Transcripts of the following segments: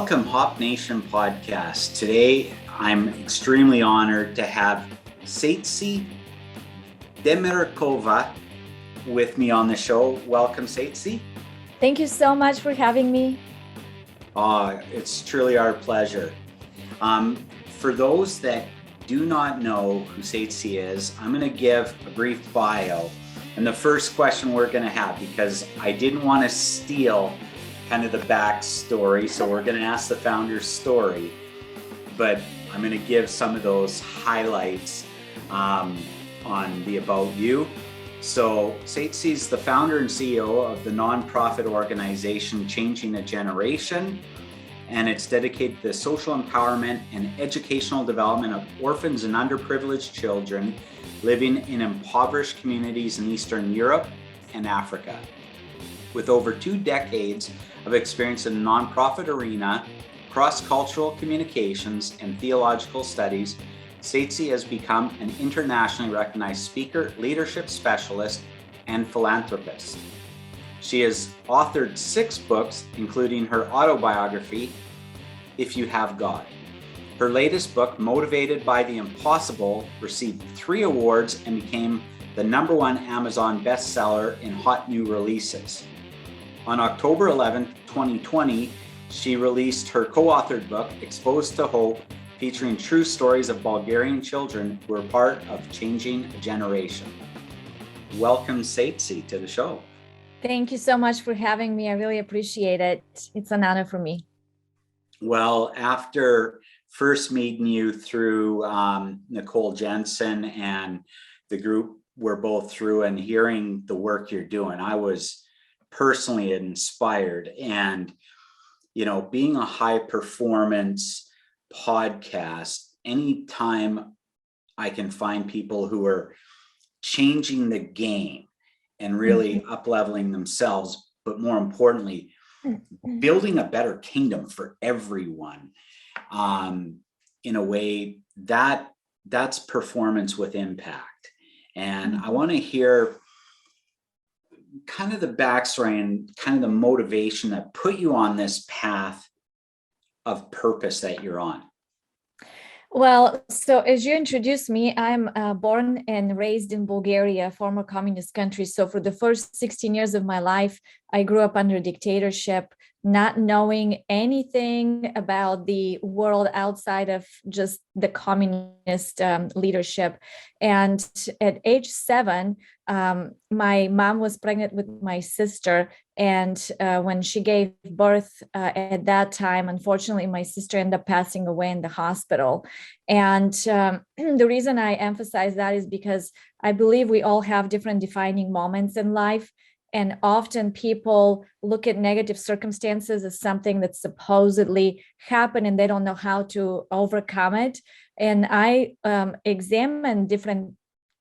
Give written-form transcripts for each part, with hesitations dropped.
Welcome, Hop Nation podcast. Today, I'm extremely honored to have Ceitci Demirkova with me on the show. Welcome, Ceitci. Thank you so much for having me. It's truly our pleasure. For those that do not know who Ceitci is, I'm going to give a brief bio. And the first question we're going to have, because I didn't want to steal kind of the backstory, so we're going to ask the founder's story, but I'm going to give some of those highlights on the About You. So Ceitci is the founder and CEO of the nonprofit organization Changing a Generation, and it's dedicated to the social empowerment and educational development of orphans and underprivileged children living in impoverished communities in Eastern Europe and Africa. With over 2 decades of experience in the nonprofit arena, cross-cultural communications, and theological studies, Ceitci has become an internationally recognized speaker, leadership specialist, and philanthropist. She has authored 6 books, including her autobiography, If You Have God. Her latest book, Motivated by the Impossible, received 3 awards and became the #1 Amazon bestseller in hot new releases. On October 11, 2020, she released her co-authored book, Exposed to Hope, featuring true stories of Bulgarian children who are part of Changing a Generation. Welcome, Ceitci, to the show. Thank you so much for having me. I really appreciate it. It's an honor for me. Well, after first meeting you through Nicole Jensen and the group we're both through, and hearing the work you're doing, I was personally inspired. And, you know, being a high performance podcast, anytime I can find people who are changing the game and really up-leveling themselves, but more importantly, building a better kingdom for everyone, in a way that's performance with impact. And I want to hear kind of the backstory and kind of the motivation that put you on this path of purpose that you're on. Well, so as you introduced me, I'm born and raised in Bulgaria, former communist country. So for the first 16 years of my life, I grew up under dictatorship, not knowing anything about the world outside of just the communist leadership. And at age 7, my mom was pregnant with my sister. And when she gave birth at that time, unfortunately, my sister ended up passing away in the hospital. And the reason I emphasize that is because I believe we all have different defining moments in life. And often people look at negative circumstances as something that supposedly happened and they don't know how to overcome it. And I examine different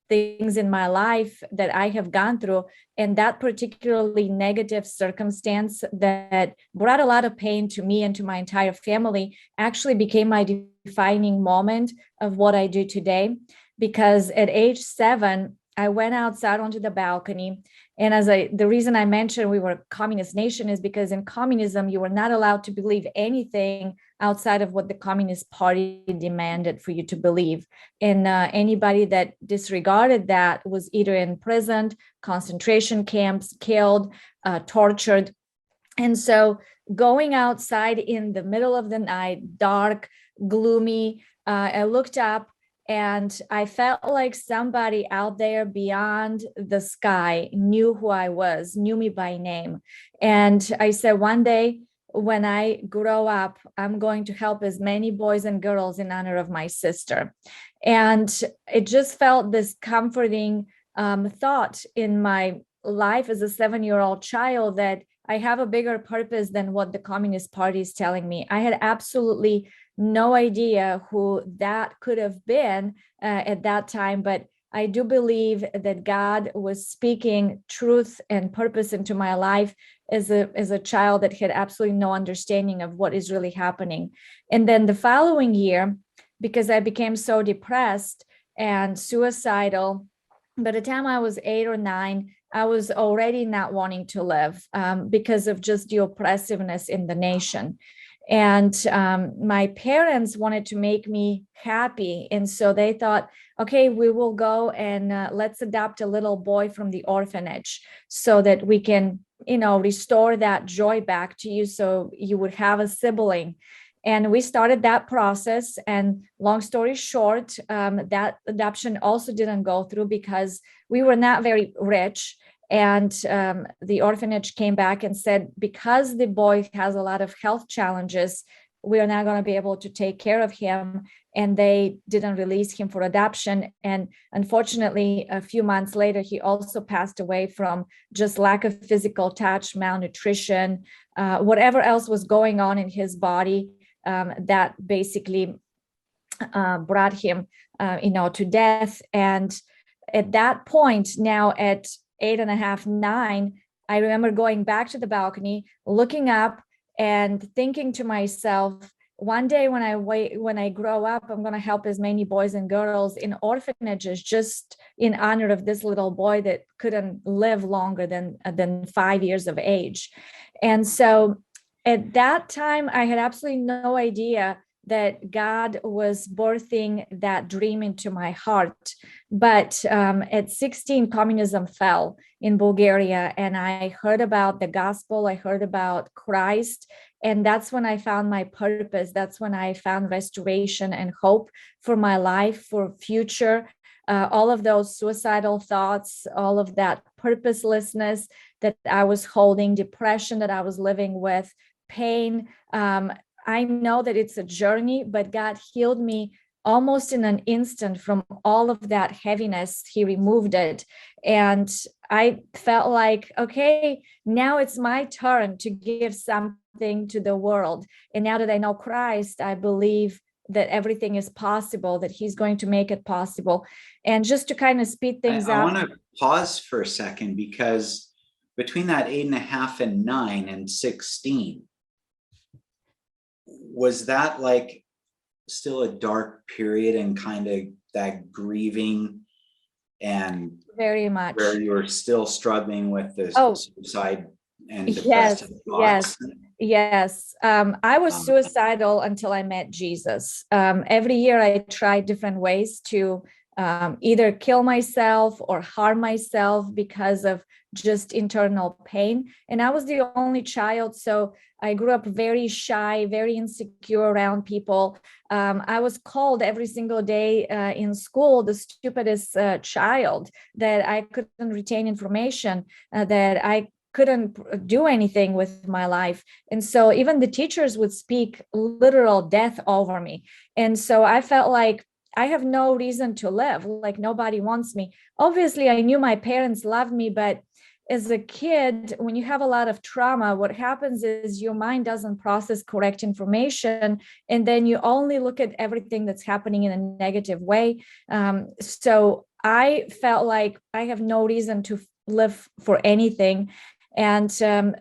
things in my life that I have gone through, and that particularly negative circumstance that brought a lot of pain to me and to my entire family actually became my defining moment of what I do today. Because at age 7, I went outside onto the balcony. And the reason I mentioned we were a communist nation is because in communism, you were not allowed to believe anything outside of what the Communist Party demanded for you to believe. And anybody that disregarded that was either imprisoned, concentration camps, killed, tortured. And so going outside in the middle of the night, dark, gloomy, I looked up, and I felt like somebody out there beyond the sky knew who I was, knew me by name. And I said, one day when I grow up, I'm going to help as many boys and girls in honor of my sister. And it just felt this comforting thought in my life as a 7-year-old child that I have a bigger purpose than what the Communist Party is telling me. I had absolutely no idea who that could have been at that time, but I do believe that God was speaking truth and purpose into my life as a child that had absolutely no understanding of what is really happening. And then the following year, because I became so depressed and suicidal, by the time I was 8 or 9, I was already not wanting to live because of just the oppressiveness in the nation. And my parents wanted to make me happy. And so they thought, okay, we will go and let's adopt a little boy from the orphanage so that we can, restore that joy back to you so you would have a sibling. And we started that process. And long story short, that adoption also didn't go through because we were not very rich. And the orphanage came back and said, because the boy has a lot of health challenges, we are not going to be able to take care of him. And they didn't release him for adoption. And unfortunately, a few months later, he also passed away from just lack of physical touch, malnutrition, whatever else was going on in his body that basically brought him, to death. And at that point, now at 8.5, 9, I remember going back to the balcony, looking up and thinking to myself, one day when I grow up, I'm going to help as many boys and girls in orphanages just in honor of this little boy that couldn't live longer than 5 years of age. And so at that time, I had absolutely no idea that God was birthing that dream into my heart. But at 16, communism fell in Bulgaria, and I heard about the gospel, I heard about Christ, and that's when I found my purpose. That's when I found restoration and hope for my life, for future. All of those suicidal thoughts, all of that purposelessness that I was holding, depression that I was living with, pain. I know that it's a journey, but God healed me almost in an instant from all of that heaviness. He removed it. And I felt like, okay, now it's my turn to give something to the world. And now that I know Christ, I believe that everything is possible, that he's going to make it possible. And just to kind of speed things I up. want to pause for a second, because between that 8.5 and 9 and 16, was that like still a dark period and kind of that grieving and Very much where you were still struggling with the suicide and yes, depressive thoughts? yes. I was suicidal until I met Jesus. Every year I tried different ways to either kill myself or harm myself because of just internal pain. And I was the only child, so I grew up very shy, very insecure around people. I was called every single day in school the stupidest child, that I couldn't retain information, that I couldn't do anything with my life. And so even the teachers would speak literal death over me. And so I felt like I have no reason to live, like nobody wants me. Obviously, I knew my parents loved me, but as a kid, when you have a lot of trauma, what happens is your mind doesn't process correct information, and then you only look at everything that's happening in a negative way. So I felt like I have no reason to live for anything. And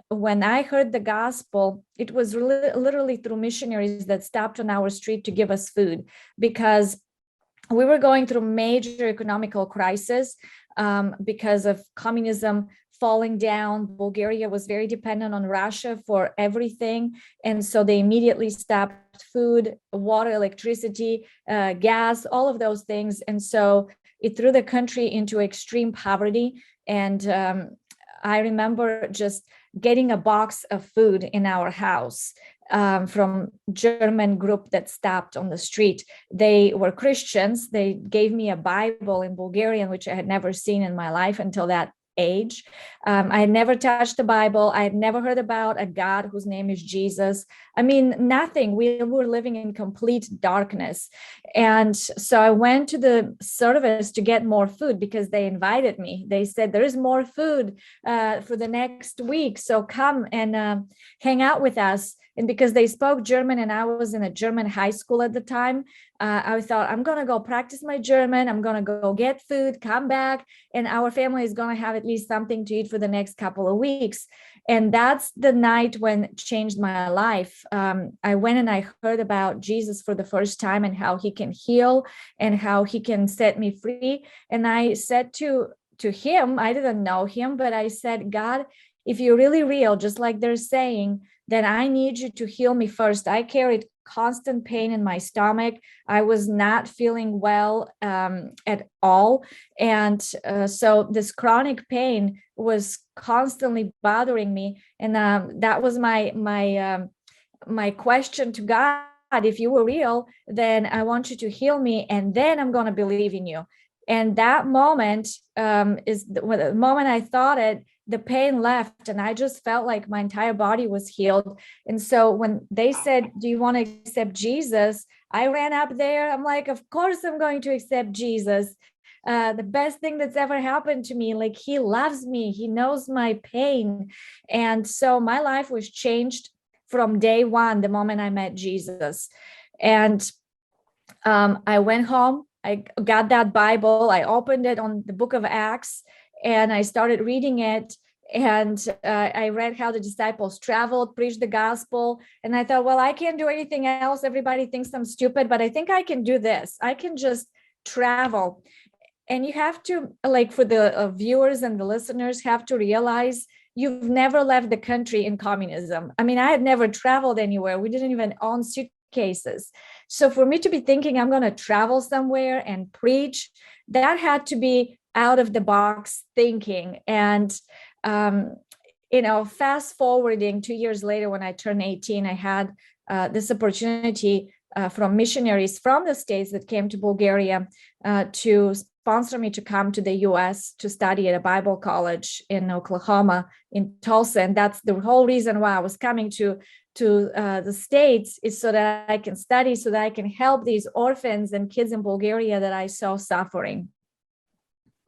when I heard the gospel, it was literally through missionaries that stopped on our street to give us food, because we were going through major economical crisis because of communism falling down. Bulgaria was very dependent on Russia for everything. And so they immediately stopped food, water, electricity, gas, all of those things. And so it threw the country into extreme poverty. And I remember just getting a box of food in our house from German group that stopped on the street. They were Christians. They gave me a Bible in Bulgarian, which I had never seen in my life until that age. I had never touched the Bible. I had never heard about a God whose name is Jesus. I mean, nothing. We were living in complete darkness. And so I went to the service to get more food because they invited me. They said, there is more food for the next week, so come and hang out with us. And because they spoke German and I was in a German high school at the time, I thought, I'm going to go practice my German. I'm going to go get food, come back, and our family is going to have at least something to eat for the next couple of weeks. And that's the night when it changed my life. I went and I heard about Jesus for the first time and how he can heal and how he can set me free. And I said to him, I didn't know him, but I said, God, if you're really real, just like they're saying, then I need you to heal me first. I carried constant pain in my stomach. I was not feeling well at all. And so this chronic pain was constantly bothering me. And that was my question to God. If you were real, then I want you to heal me, and then I'm going to believe in you. And that moment is the moment I thought it, the pain left, and I just felt like my entire body was healed. And so when they said, do you want to accept Jesus? I ran up there. I'm like, of course I'm going to accept Jesus. The best thing that's ever happened to me. Like, he loves me. He knows my pain. And so my life was changed from day one, the moment I met Jesus. And I went home. I got that Bible. I opened it on the book of Acts, and I started reading it. And I read how the disciples traveled, preached the gospel. And I thought, well, I can't do anything else. Everybody thinks I'm stupid, but I think I can do this. I can just travel. And you have to, like, for the viewers and the listeners, have to realize you've never left the country in communism. I mean, I had never traveled anywhere. We didn't even own suitcases. So for me to be thinking I'm going to travel somewhere and preach, that had to be out of the box thinking. And, fast forwarding 2 years later, when I turned 18, I had this opportunity from missionaries from the States that came to Bulgaria to sponsor me to come to the US to study at a Bible college in Oklahoma, in Tulsa. And that's the whole reason why I was coming to the States, is so that I can study, so that I can help these orphans and kids in Bulgaria that I saw suffering.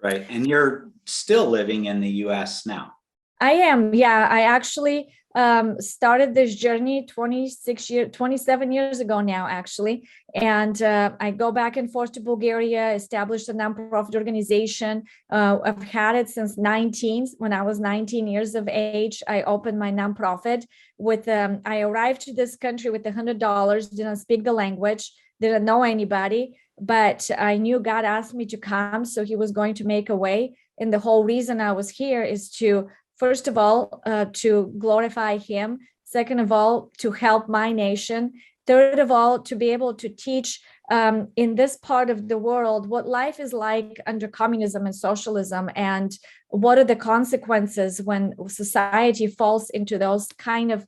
Right. And you're still living in the US now. I am. Yeah, I actually started this journey 27 years ago now, actually. And I go back and forth to Bulgaria, established a nonprofit organization. I've had it since when I was 19 years of age. I opened my nonprofit with, I arrived to this country with $100, didn't speak the language, didn't know anybody, but I knew God asked me to come, so he was going to make a way. And the whole reason I was here is to, first of all, to glorify him. Second of all, to help my nation. Third of all, to be able to teach in this part of the world what life is like under communism and socialism, and what are the consequences when society falls into those kind of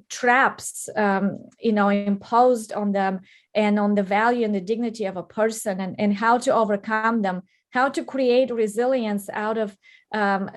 traps, imposed on them, and on the value and the dignity of a person, and how to overcome them, how to create resilience out of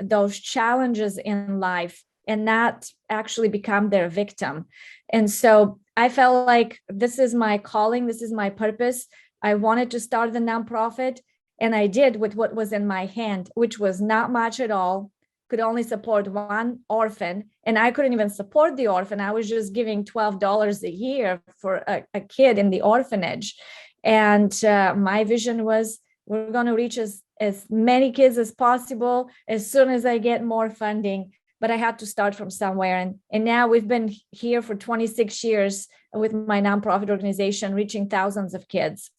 those challenges in life, and not actually become their victim. And so I felt like this is my calling, this is my purpose. I wanted to start the nonprofit, and I did with what was in my hand, which was not much at all. Could only support one orphan, and I couldn't even support the orphan. I was just giving $12 a year for a kid in the orphanage. And my vision was, we're going to reach as many kids as possible as soon as I get more funding. But I had to start from somewhere. And now we've been here for 26 years with my nonprofit organization, reaching thousands of kids.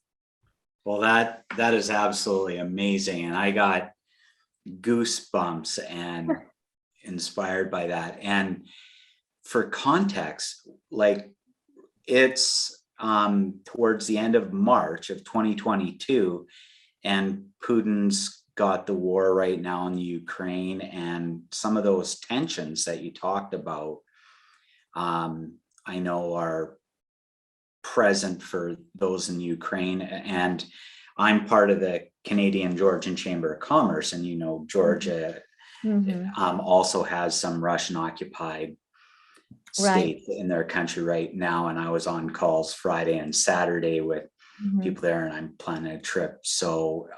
Well, that is absolutely amazing. And I got goosebumps and inspired by that. And for context, like, it's towards the end of March of 2022, and Putin's got the war right now in the Ukraine, and some of those tensions that you talked about, I know are present for those in Ukraine. And I'm part of the Canadian Georgian Chamber of Commerce, and Georgia also has some Russian occupied states in their country right now. And I was on calls Friday and Saturday with people there, and I'm planning a trip. So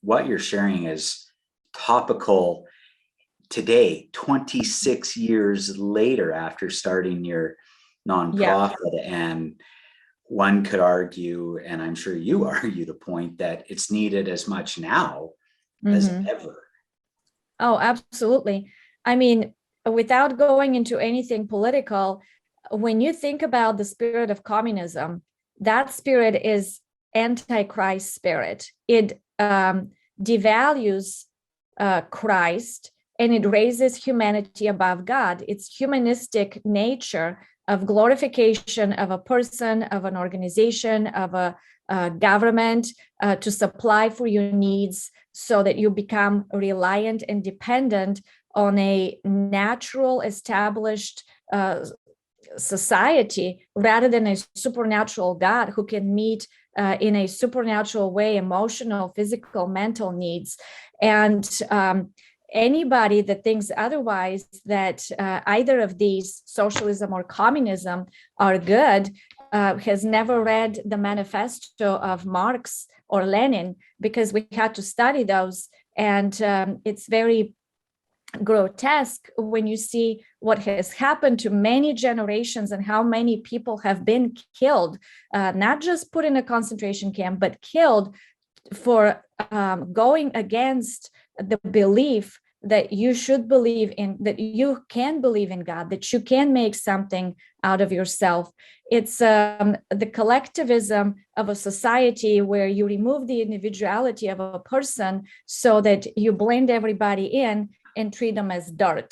what you're sharing is topical today, 26 years later after starting your nonprofit. And one could argue, and I'm sure you argue the point, that it's needed as much now as ever. Oh, absolutely. I mean, without going into anything political, when you think about the spirit of communism, that spirit is anti-Christ spirit. It devalues Christ and it raises humanity above God. It's humanistic nature of glorification of a person, of an organization, of a government to supply for your needs so that you become reliant and dependent on a natural established society rather than a supernatural God who can meet in a supernatural way emotional, physical, mental needs. And anybody that thinks otherwise, that either of these, socialism or communism, are good, has never read the manifesto of Marx or Lenin, because we had to study those. And it's very grotesque when you see what has happened to many generations and how many people have been killed, not just put in a concentration camp, but killed for going against the belief that you should believe in, that you can believe in God, that you can make something out of yourself. It's the collectivism of a society where you remove the individuality of a person so that you blend everybody in and treat them as dirt.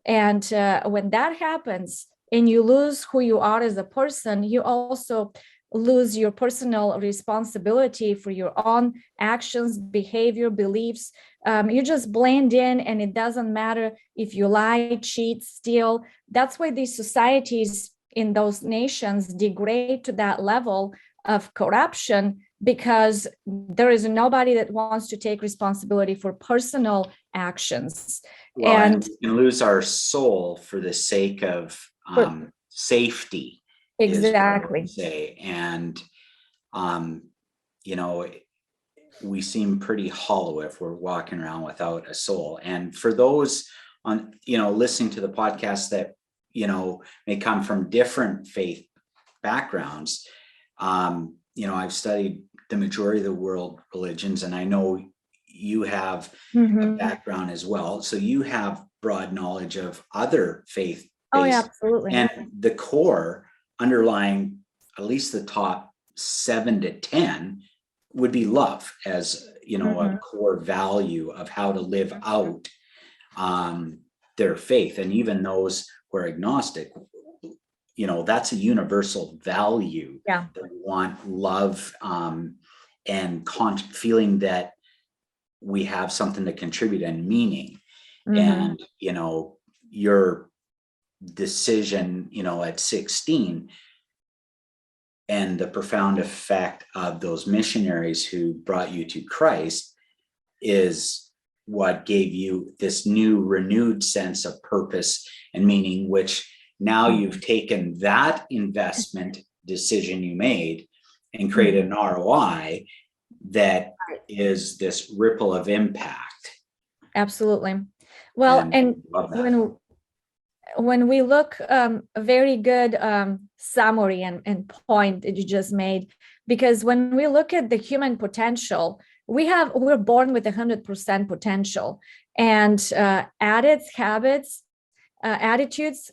And when that happens and you lose who you are as a person, you also lose your personal responsibility for your own actions, behavior, beliefs. You just blend in, and it doesn't matter if you lie, cheat, steal. That's why these societies in those nations degrade to that level of corruption, because there is nobody that wants to take responsibility for personal actions. Well, and we can lose our soul for the sake of safety. Exactly. Say. And, you know, we seem pretty hollow if we're walking around without a soul. And for those on, listening to the podcast that, may come from different faith backgrounds, I've studied the majority of the world religions, and I know you have a background as well. So you have broad knowledge of other faith-based. Oh, yeah, absolutely. And the core underlying, at least the top 7 to 10, would be love as, a core value of how to live out their faith. And even those who are agnostic, that's a universal value. Yeah. That we want love and feeling that we have something to contribute and meaning. And, your decision, at 16, and the profound effect of those missionaries who brought you to Christ is what gave you this new renewed sense of purpose and meaning, which now you've taken that investment decision you made and created an ROI that is this ripple of impact. Absolutely. Well, and when we look, a very good summary and point that you just made, because when we look at the human potential, we're born with 100% potential, and attitudes,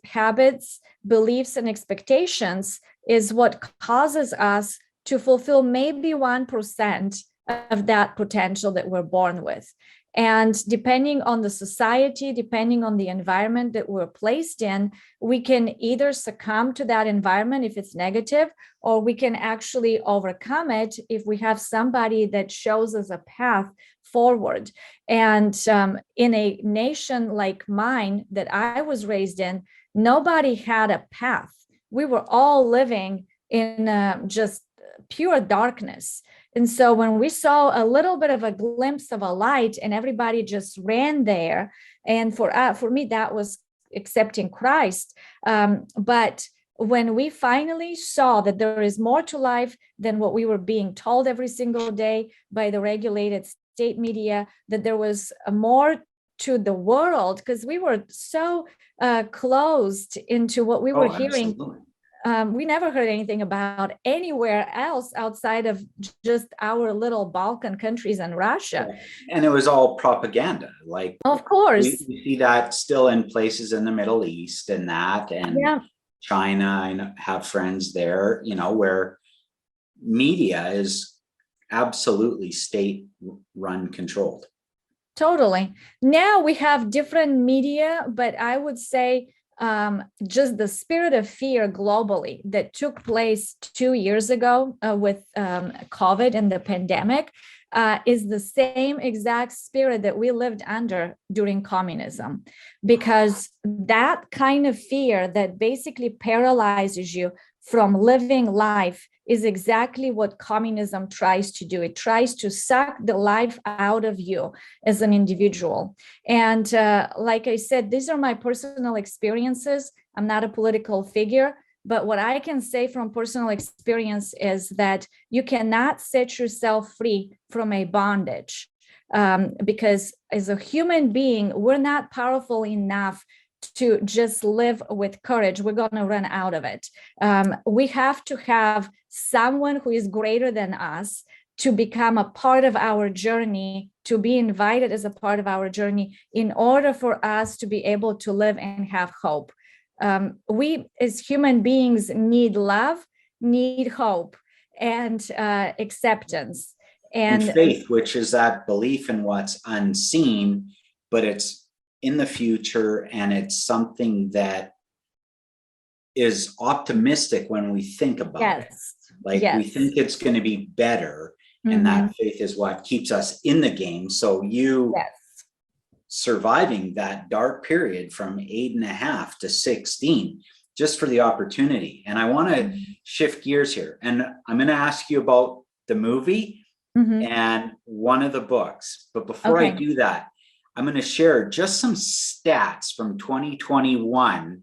habits, beliefs, and expectations is what causes us to fulfill maybe 1% of that potential that we're born with. And depending on the society, depending on the environment that we're placed in, we can either succumb to that environment if it's negative, or we can actually overcome it if we have somebody that shows us a path forward. And in a nation like mine that I was raised in, nobody had a path. We were all living in just pure darkness. And so when we saw a little bit of a glimpse of a light and everybody just ran there, and for me, that was accepting Christ. But when we finally saw that there is more to life than what we were being told every single day by the regulated state media, that there was more to the world, because we were so closed into what we were hearing. Absolutely. We never heard anything about anywhere else outside of just our little Balkan countries and Russia. And it was all propaganda. Like, of course, we see that still in places in the Middle East and China. I have friends there, where media is absolutely state-run controlled. Totally. Now we have different media, but I would say just the spirit of fear globally that took place 2 years ago with COVID and the pandemic is the same exact spirit that we lived under during communism, because that kind of fear that basically paralyzes you from living life is exactly what communism tries to do. It tries to suck the life out of you as an individual. And like I said, these are my personal experiences. I'm not a political figure, but what I can say from personal experience is that you cannot set yourself free from a bondage. Because as a human being, we're not powerful enough to just live with courage. We're going to run out of it. We have to have someone who is greater than us to become a part of our journey, to be invited as a part of our journey in order for us to be able to live and have hope. We as human beings need love, need hope, and acceptance. And faith, which is that belief in what's unseen, but it's in the future, and it's something that is optimistic when we think about it. Like we think it's going to be better, and that faith is what keeps us in the game. So you surviving that dark period from 8.5 to 16, just for the opportunity. And I want to shift gears here, and I'm going to ask you about the movie and one of the books. But before I do that, I'm going to share just some stats from 2021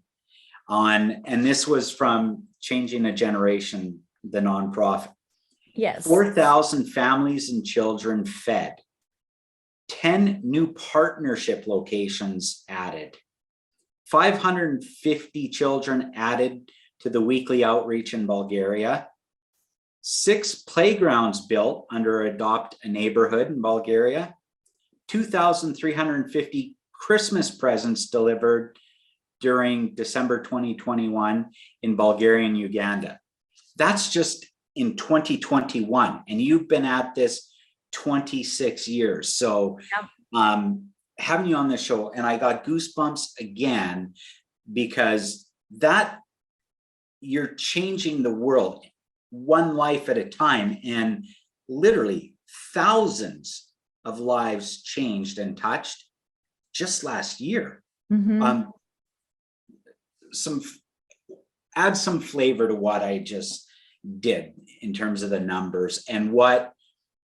and this was from Changing a Generation, the nonprofit. Yes. 4,000 families and children fed, 10 new partnership locations added, 550 children added to the weekly outreach in Bulgaria, 6 playgrounds built under Adopt a Neighborhood in Bulgaria, 2,350 Christmas presents delivered during December 2021 in Bulgaria and Uganda. That's just in 2021, and you've been at this 26 years. So having you on the show, and I got goosebumps again, because that you're changing the world one life at a time, and literally thousands of lives changed and touched just last year. Add some flavor to what I just did in terms of the numbers, and what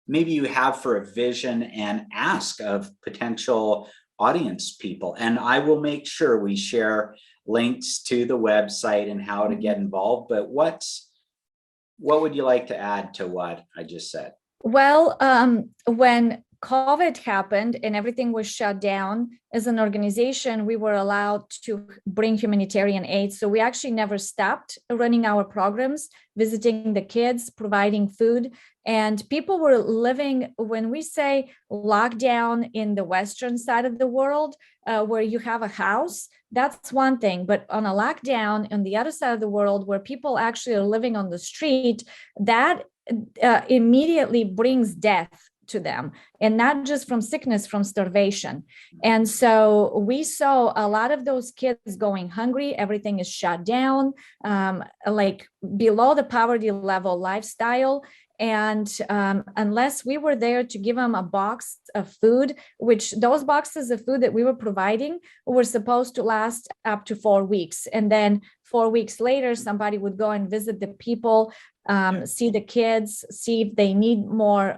maybe you have for a vision and ask of potential audience people. And I will make sure we share links to the website and how to get involved. But what would you like to add to what I just said? Well, when COVID happened and everything was shut down, as an organization, we were allowed to bring humanitarian aid. So we actually never stopped running our programs, visiting the kids, providing food. And people were living, when we say lockdown in the Western side of the world, where you have a house, that's one thing. But on a lockdown on the other side of the world, where people actually are living on the street, that immediately brings death to them, and not just from sickness, from starvation. And so we saw a lot of those kids going hungry. Everything is shut down, like below the poverty level lifestyle. And unless we were there to give them a box of food, which those boxes of food that we were providing were supposed to last up to 4 weeks. And then 4 weeks later, somebody would go and visit the people, see the kids, see if they need more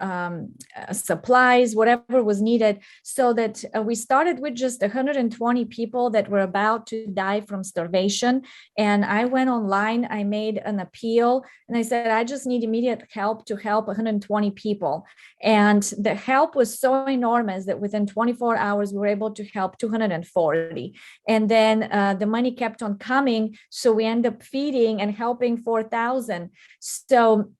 supplies, whatever was needed, so that we started with just 120 people that were about to die from starvation. And I went online, I made an appeal, and I said, I just need immediate help to help 120 people. And the help was so enormous that within 24 hours, we were able to help 240. And then the money kept on coming. So we ended up feeding and helping 4,000. So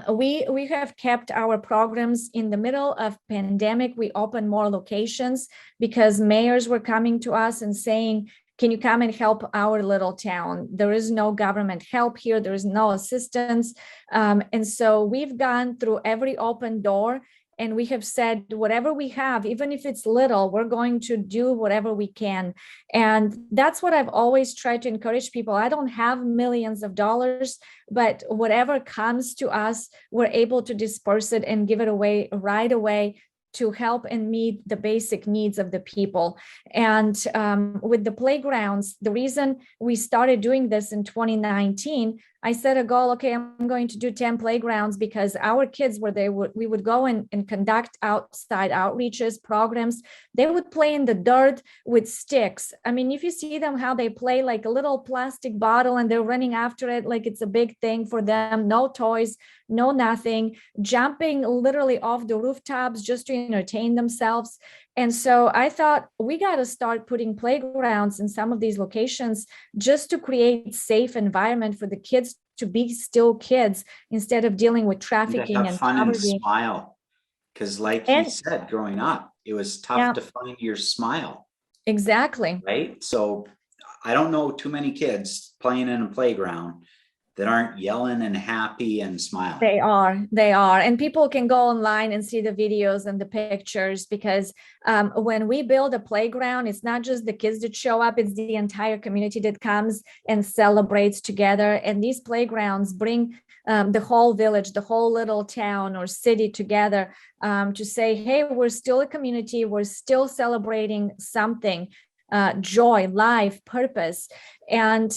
we have kept our programs. In the middle of pandemic, we opened more locations because mayors were coming to us and saying, can you come and help our little town? There is no government help here. There is no assistance. And so we've gone through every open door. And we have said, whatever we have, even if it's little, we're going to do whatever we can. And that's what I've always tried to encourage people. I don't have millions of dollars, but whatever comes to us, we're able to disperse it and give it away right away to help and meet the basic needs of the people. And with the playgrounds, the reason we started doing this in 2019, I set a goal, okay, I'm going to do 10 playgrounds because our kids, we would go and conduct outside outreaches, programs. They would play in the dirt with sticks. I mean, if you see them, how they play like a little plastic bottle and they're running after it like it's a big thing for them, no toys, no nothing, jumping literally off the rooftops just to entertain themselves. And so I thought we got to start putting playgrounds in some of these locations just to create safe environment for the kids to be still kids instead of dealing with trafficking have and fun and poverty. smile. Because like you And said, growing up, it was tough yeah, to find your smile, exactly. right? So I don't know too many kids playing in a playground that aren't yelling and happy and smiling. They are. And people can go online and see the videos and the pictures because when we build a playground, it's not just the kids that show up, it's the entire community that comes and celebrates together. And these playgrounds bring the whole village, the whole little town or city together to say, hey, we're still a community, we're still celebrating something. Joy, life, purpose. And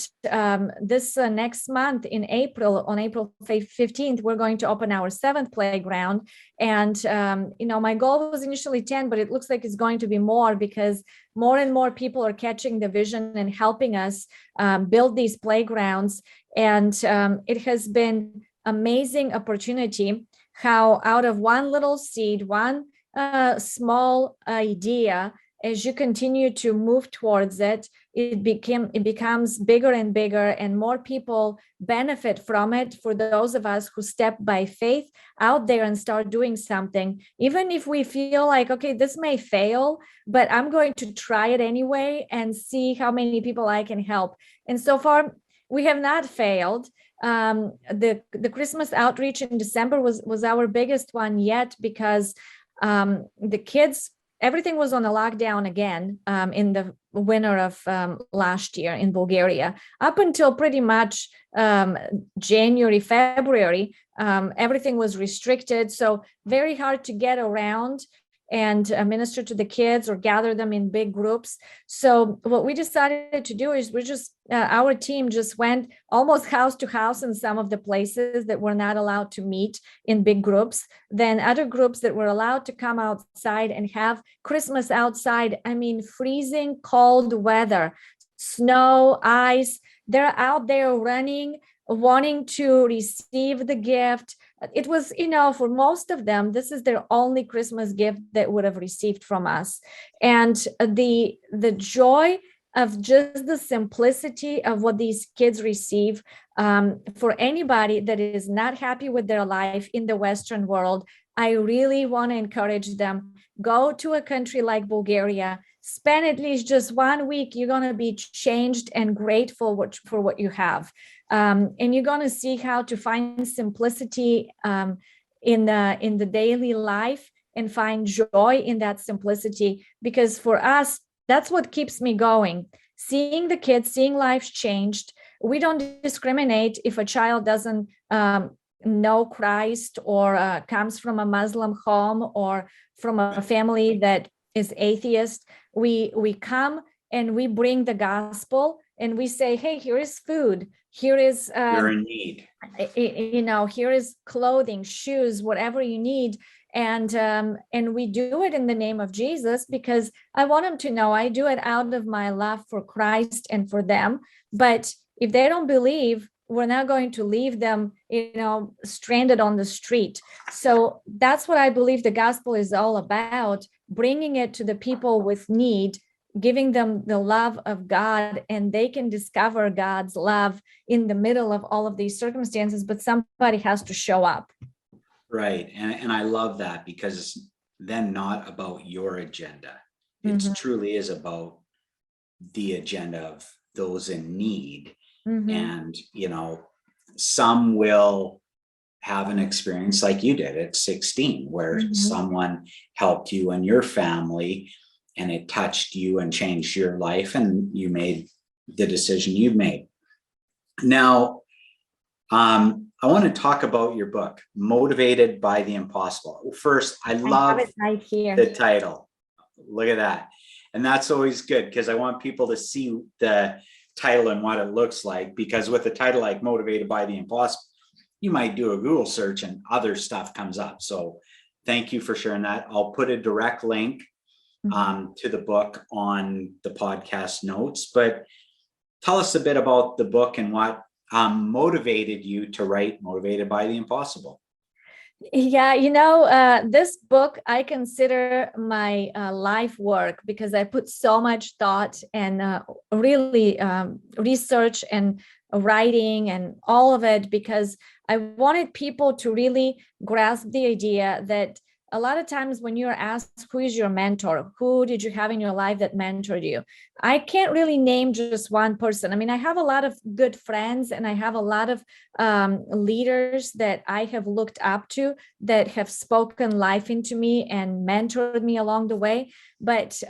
this next month in April, on April 15th, we're going to open our 7th playground. And, my goal was initially 10, but it looks like it's going to be more because more and more people are catching the vision and helping us build these playgrounds. And it has been amazing opportunity how out of one little seed, one small idea, as you continue to move towards it, it becomes bigger and bigger, and more people benefit from it. For those of us who step by faith out there and start doing something, even if we feel like, okay, this may fail, but I'm going to try it anyway and see how many people I can help. And so far, we have not failed. The Christmas outreach in December was our biggest one yet because the kids, everything was on a lockdown again in the winter of last year in Bulgaria. Up until pretty much January, February, everything was restricted. So very hard to get around and minister to the kids or gather them in big groups. So what we decided to do is our team just went almost house to house in some of the places that were not allowed to meet in big groups. Then other groups that were allowed to come outside and have Christmas outside. I mean, freezing cold weather, snow, ice. They're out there running, wanting to receive the gift. It was, for most of them, this is their only Christmas gift that would have received from us. And the joy of just the simplicity of what these kids receive, for anybody that is not happy with their life in the Western world, I really want to encourage them, go to a country like Bulgaria, spend at least just 1 week. You're going to be changed and grateful for what you have. And you're going to see how to find simplicity in the daily life and find joy in that simplicity. Because for us, that's what keeps me going. Seeing the kids, seeing lives changed. We don't discriminate if a child doesn't know Christ or comes from a Muslim home or from a family that is atheist. We come and we bring the gospel and we say, hey, here is food. Here is, you're in need. Here is clothing, shoes, whatever you need. And we do it in the name of Jesus because I want them to know I do it out of my love for Christ and for them. But if they don't believe, we're not going to leave them, stranded on the street. So that's what I believe the gospel is all about, bringing it to the people with need, giving them the love of God, and they can discover God's love in the middle of all of these circumstances, but somebody has to show up. Right. And I love that because it's then not about your agenda. It truly is about the agenda of those in need. And, some will have an experience like you did at 16, where Mhm. someone helped you and your family, and it touched you and changed your life, and you made the decision you've made. Now, I want to talk about your book, Motivated by the Impossible. First, I I have love it right here. the title. Look at that. And that's always good because I want people to see the title and what it looks like, because with a title like Motivated by the Impossible, you might do a Google search and other stuff comes up. So thank you for sharing that. I'll put a direct link to the book on the podcast notes, but tell us a bit about the book and what motivated you to write Motivated by the Impossible. Yeah, this book I consider my life work, because I put so much thought and really research and writing and all of it, because I wanted people to really grasp the idea that a lot of times when you're asked, who is your mentor? Who did you have in your life that mentored you? I can't really name just one person. I mean, I have a lot of good friends, and I have a lot of leaders that I have looked up to, that have spoken life into me and mentored me along the way. But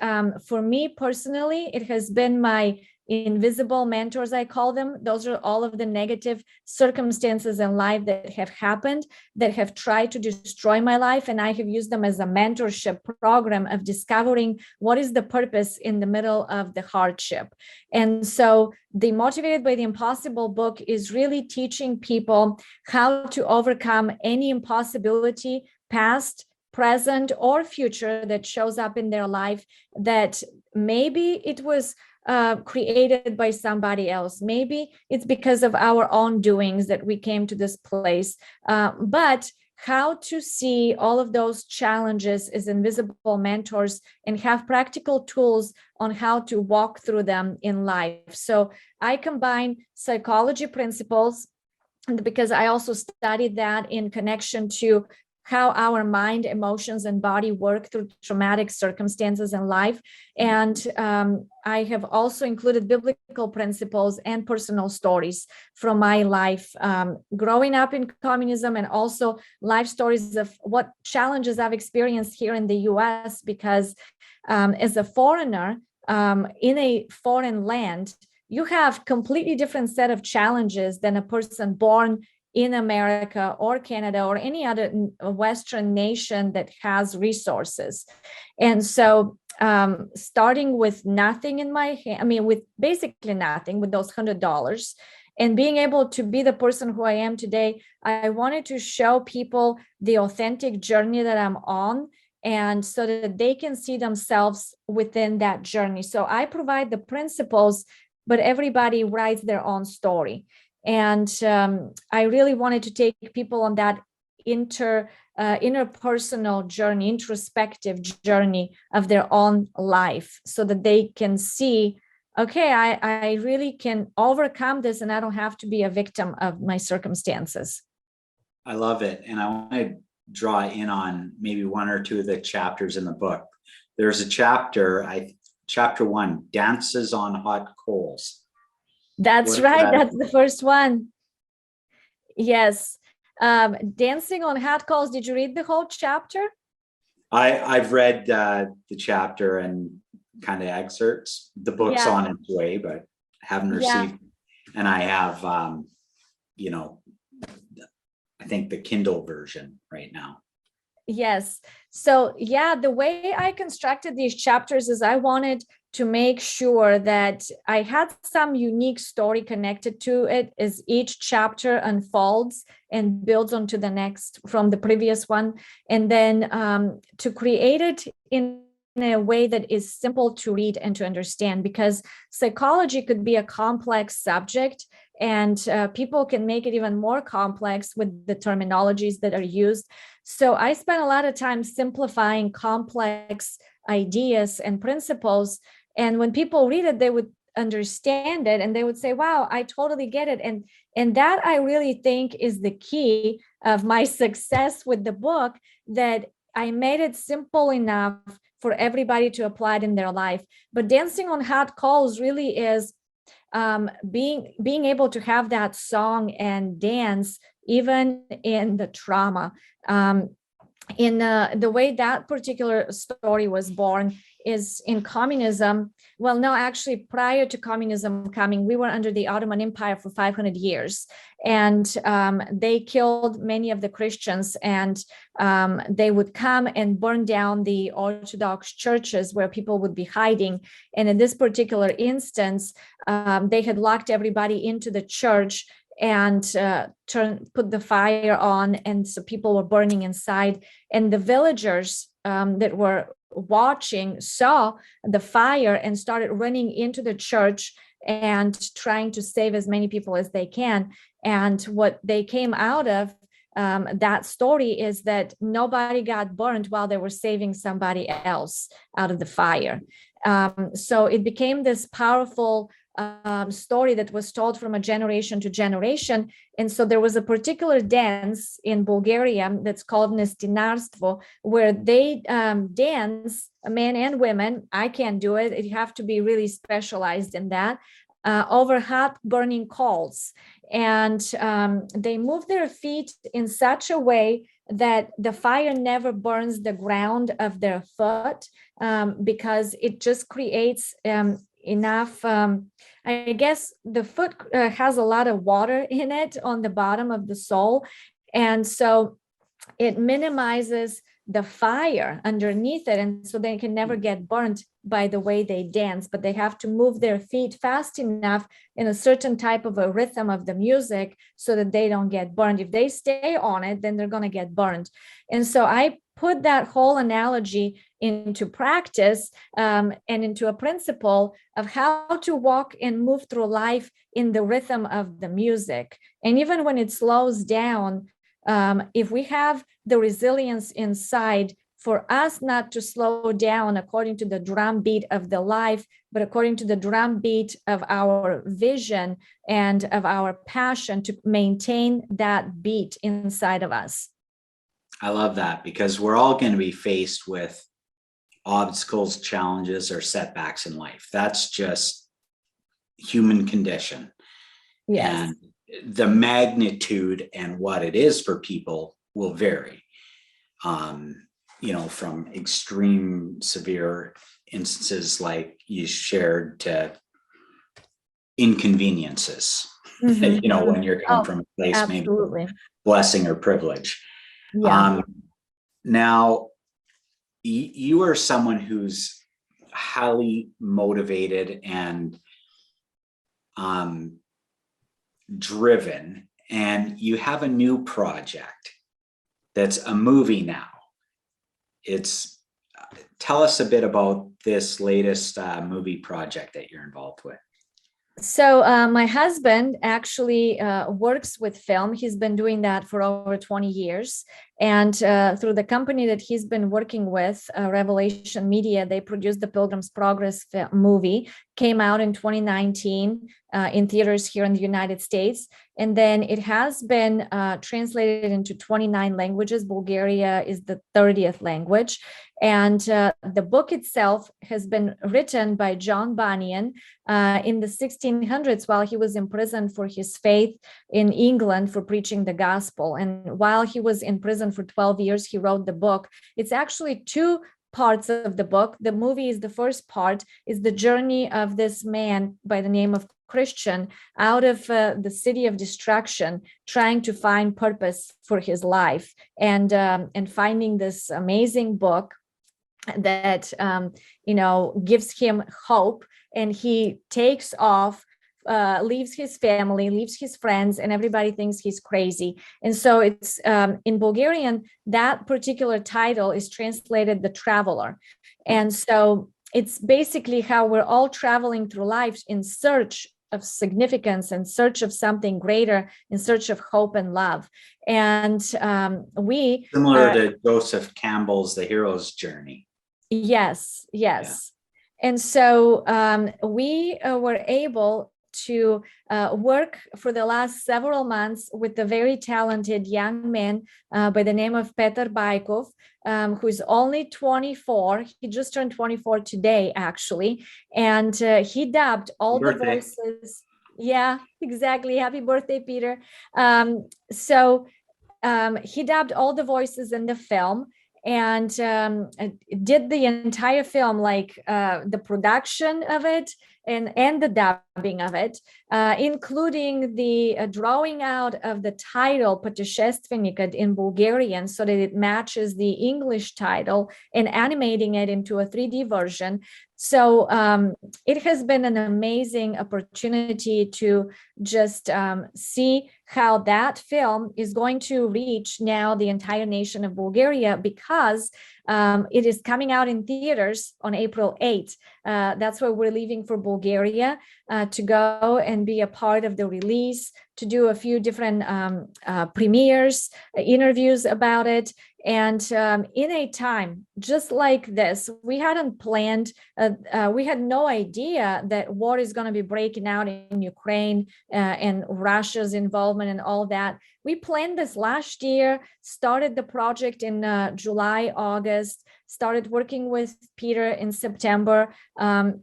for me personally, it has been my invisible mentors, I call them. Those are all of the negative circumstances in life that have happened, that have tried to destroy my life. And I have used them as a mentorship program of discovering what is the purpose in the middle of the hardship. And so the Motivated by the Impossible book is really teaching people how to overcome any impossibility, past, present, or future, that shows up in their life, that maybe it was created by somebody else. Maybe it's because of our own doings that we came to this place. But how to see all of those challenges as invisible mentors and have practical tools on how to walk through them in life. So I combine psychology principles, because I also studied that in connection to how our mind, emotions, and body work through traumatic circumstances in life. And I have also included biblical principles and personal stories from my life, growing up in communism, and also life stories of what challenges I've experienced here in the US, because as a foreigner in a foreign land, you have completely different set of challenges than a person born in America or Canada or any other Western nation that has resources. And so starting with nothing in my hand, with basically nothing, with those $100, and being able to be the person who I am today, I wanted to show people the authentic journey that I'm on, and so that they can see themselves within that journey. So I provide the principles, but everybody writes their own story. And I really wanted to take people on that interpersonal journey, introspective journey of their own life, so that they can see, okay, I really can overcome this, and I don't have to be a victim of my circumstances. I love it. And I want to draw in on maybe one or two of the chapters in the book. There's a chapter, chapter 1, Dances on Hot Coals. That's right. That's the first one. Yes. Dancing on Hot Coals. Did you read the whole chapter? I've read the chapter and kind of excerpts. The book's on its way, but haven't received. And I have, I think the Kindle version right now. Yes. So the way I constructed these chapters is I wanted to make sure that I had some unique story connected to it as each chapter unfolds and builds onto the next from the previous one. And then to create it in a way that is simple to read and to understand, because psychology could be a complex subject, and people can make it even more complex with the terminologies that are used. So I spent a lot of time simplifying complex ideas and principles. And when people read it, they would understand it, and they would say, wow, I totally get it. And that, I really think, is the key of my success with the book, that I made it simple enough for everybody to apply it in their life. But Dancing on Hot Coals really is being able to have that song and dance even in the trauma. In the way that particular story was born is in communism. Well, no, actually, prior to communism coming, we were under the Ottoman Empire for 500 years, and they killed many of the Christians, and they would come and burn down the Orthodox churches where people would be hiding. And in this particular instance, they had locked everybody into the church and put the fire on, and so people were burning inside. And the villagers that were watching saw the fire and started running into the church and trying to save as many people as they can. And what they came out of that story is that nobody got burned while they were saving somebody else out of the fire. So it became this powerful story that was told from a generation to generation. And so there was a particular dance in Bulgaria that's called nestinarstvo, where they dance, men and women. I can't do it. You have to be really specialized in that, over hot burning coals. And they move their feet in such a way that the fire never burns the ground of their foot, because it just creates enough. I guess the foot has a lot of water in it on the bottom of the sole. And so it minimizes the fire underneath it. And so they can never get burnt by the way they dance, but they have to move their feet fast enough in a certain type of a rhythm of the music so that they don't get burned. If they stay on it, then they're going to get burned. And so I put that whole analogy into practice, and into a principle of how to walk and move through life in the rhythm of the music. And even when it slows down, if we have the resilience inside for us not to slow down according to the drum beat of the life, but according to the drum beat of our vision and of our passion, to maintain that beat inside of us. I love that, because we're all going to be faced with obstacles, challenges, or setbacks in life. That's just human condition. Yes. And the magnitude and what it is for people will vary, from extreme severe instances like you shared to inconveniences, when you're coming from a place absolutely. maybe of blessing or privilege. Yeah. Now, you are someone who's highly motivated and driven, and you have a new project that's a movie now. Tell us a bit about this latest movie project that you're involved with. So my husband actually works with film. He's been doing that for over 20 years. And through the company that he's been working with, Revelation Media, they produced the Pilgrim's Progress movie, came out in 2019 in theaters here in the United States. And then it has been translated into 29 languages. Bulgaria is the 30th language. And the book itself has been written by John Bunyan in the 1600s while he was imprisoned for his faith in England for preaching the gospel. And while he was in prison for 12 years, he wrote the book. It's actually two parts of the book. The movie is the first part, is the journey of this man by the name of Christian out of the city of destruction, trying to find purpose for his life, and finding this amazing book that gives him hope. And he takes off, leaves his family, leaves his friends, and everybody thinks he's crazy. And so it's in Bulgarian, that particular title is translated The Traveler. And so it's basically how we're all traveling through life in search of significance, in search of something greater, in search of hope and love. And we similar to Joseph Campbell's The Hero's Journey. Yes. Yeah. And so we were able to work for the last several months with a very talented young man by the name of Petar Bajkov, who is only 24. He just turned 24 today, actually. And he dubbed all the voices. Yeah, exactly. Happy birthday, Peter. He dubbed all the voices in the film and did the entire film, like the production of it and the dubbing of it, including the drawing out of the title Puteshestvenika in Bulgarian so that it matches the English title and animating it into a 3D version. So it has been an amazing opportunity to just see how that film is going to reach now the entire nation of Bulgaria, because it is coming out in theaters on April 8th. That's where we're leaving for Bulgaria to go and be a part of the release, to do a few different premieres, interviews about it. And in a time just like this, we hadn't planned, we had no idea that war is going to be breaking out in Ukraine and Russia's involvement and all that. We planned this last year, started the project in July, August, started working with Peter in September. And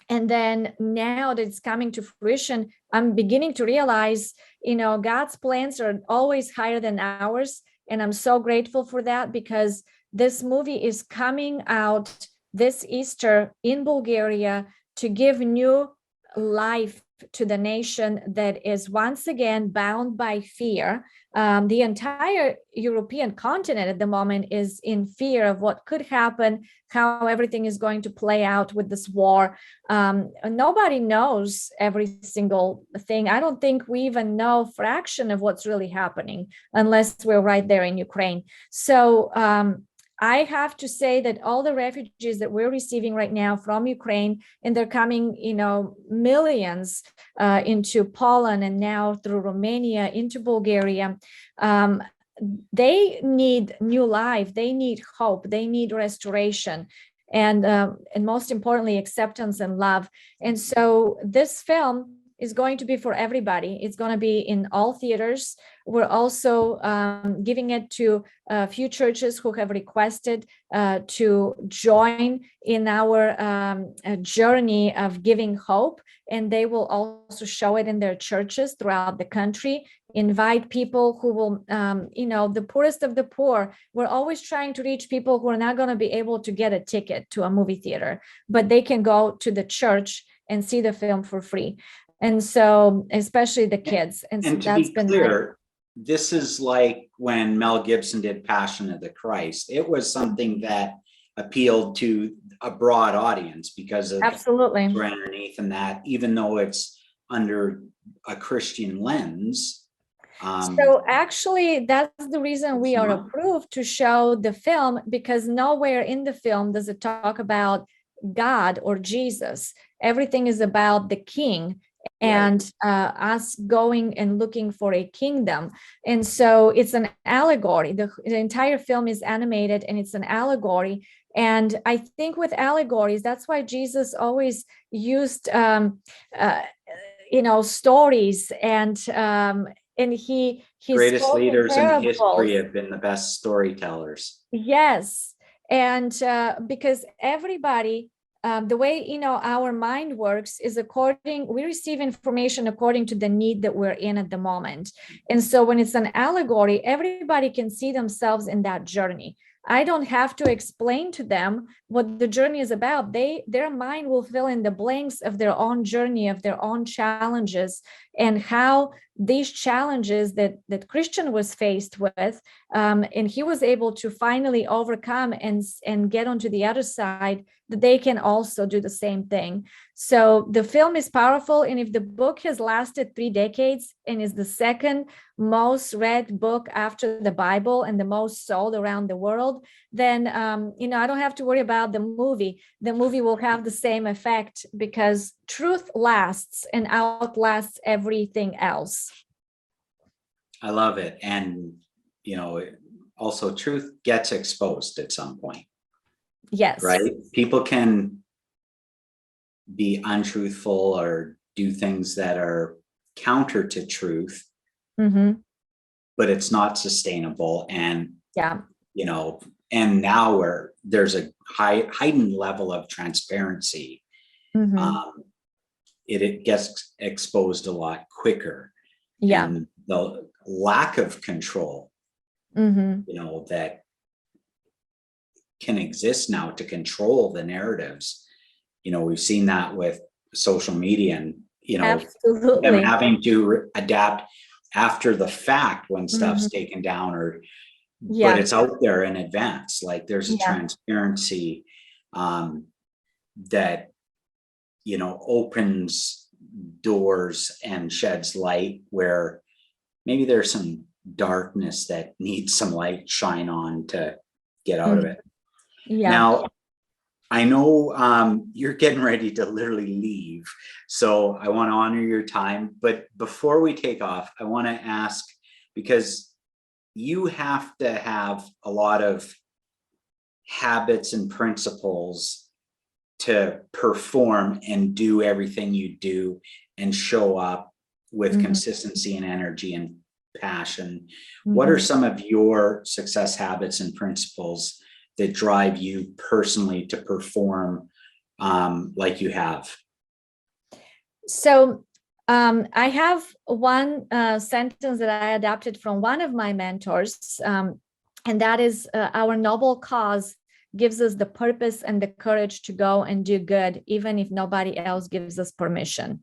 then now that it's coming to fruition, I'm beginning to realize, God's plans are always higher than ours. And I'm so grateful for that, because this movie is coming out this Easter in Bulgaria to give new life to the nation that is once again bound by fear. The entire European continent at the moment is in fear of what could happen, how everything is going to play out with this war. Nobody knows every single thing. I don't think we even know a fraction of what's really happening unless we're right there in Ukraine. So I have to say that all the refugees that we're receiving right now from Ukraine, and they're coming, millions into Poland and now through Romania into Bulgaria, they need new life, they need hope, they need restoration, and most importantly, acceptance and love. And so this film is going to be for everybody. It's going to be in all theaters. We're also giving it to a few churches who have requested to join in our journey of giving hope, and they will also show it in their churches throughout the country. Invite people who will, the poorest of the poor. We're always trying to reach people who are not going to be able to get a ticket to a movie theater, but they can go to the church and see the film for free. And so, especially the kids. And so that's been clear. This is like when Mel Gibson did Passion of the Christ. It was something that appealed to a broad audience because of absolutely underneath, and that even though it's under a Christian lens. So actually, that's the reason we are approved to show the film, because nowhere in the film does it talk about God or Jesus. Everything is about the King and us going and looking for a kingdom. And so it's an allegory. The entire film is animated and it's an allegory. And I think with allegories, that's why Jesus always used, stories and his greatest leaders in history have been the best storytellers. Yes. And because everybody, the way our mind works is we receive information according to the need that we're in at the moment. And so when it's an allegory, everybody can see themselves in that journey. I don't have to explain to them what the journey is about. Their mind will fill in the blanks of their own journey, of their own challenges, and how these challenges that Christian was faced with, and he was able to finally overcome and get onto the other side, that they can also do the same thing. So the film is powerful. And if the book has lasted 3 decades and is the second most read book after the Bible and the most sold around the world, then, I don't have to worry about the movie. The movie will have the same effect because truth lasts and outlasts everything else. I love it. And, also truth gets exposed at some point. Yes. Right? People can be untruthful or do things that are counter to truth, Mm-hmm. but it's not sustainable. And, Yeah. and now where there's a heightened level of transparency, Mm-hmm. it gets exposed a lot quicker. Yeah. And the lack of control, Mm-hmm. that can exist now to control the narratives. We've seen that with social media and, them Absolutely. having to adapt after the fact when stuff's Mm-hmm. taken down, but Yeah. it's out there in advance. Like there's a Yeah. transparency that, opens doors and sheds light where maybe there's some darkness that needs some light shine on to get out of Mm-hmm. it. Yeah. Now, I know you're getting ready to literally leave, so I want to honor your time. But before we take off, I want to ask, because you have to have a lot of habits and principles to perform and do everything you do and show up with Mm-hmm. consistency and energy and passion. What are Mm-hmm. some of your success habits and principles that drive you personally to perform like you have? So I have one sentence that I adapted from one of my mentors, and that is our noble cause gives us the purpose and the courage to go and do good, even if nobody else gives us permission.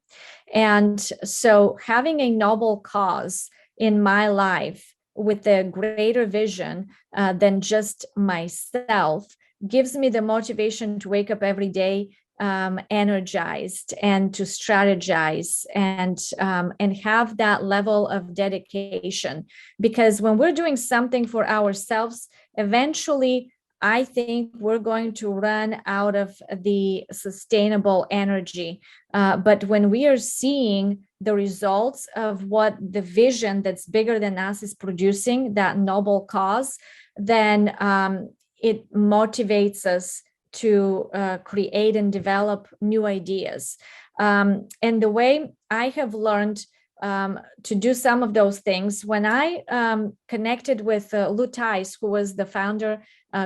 And so having a noble cause in my life with a greater vision than just myself gives me the motivation to wake up every day energized and to strategize and have that level of dedication. Because when we're doing something for ourselves, eventually I think we're going to run out of the sustainable energy. But when we are seeing the results of what the vision that's bigger than us is producing, that noble cause, then it motivates us to create and develop new ideas. And the way I have learned to do some of those things, when I connected with Lou Tice, who was the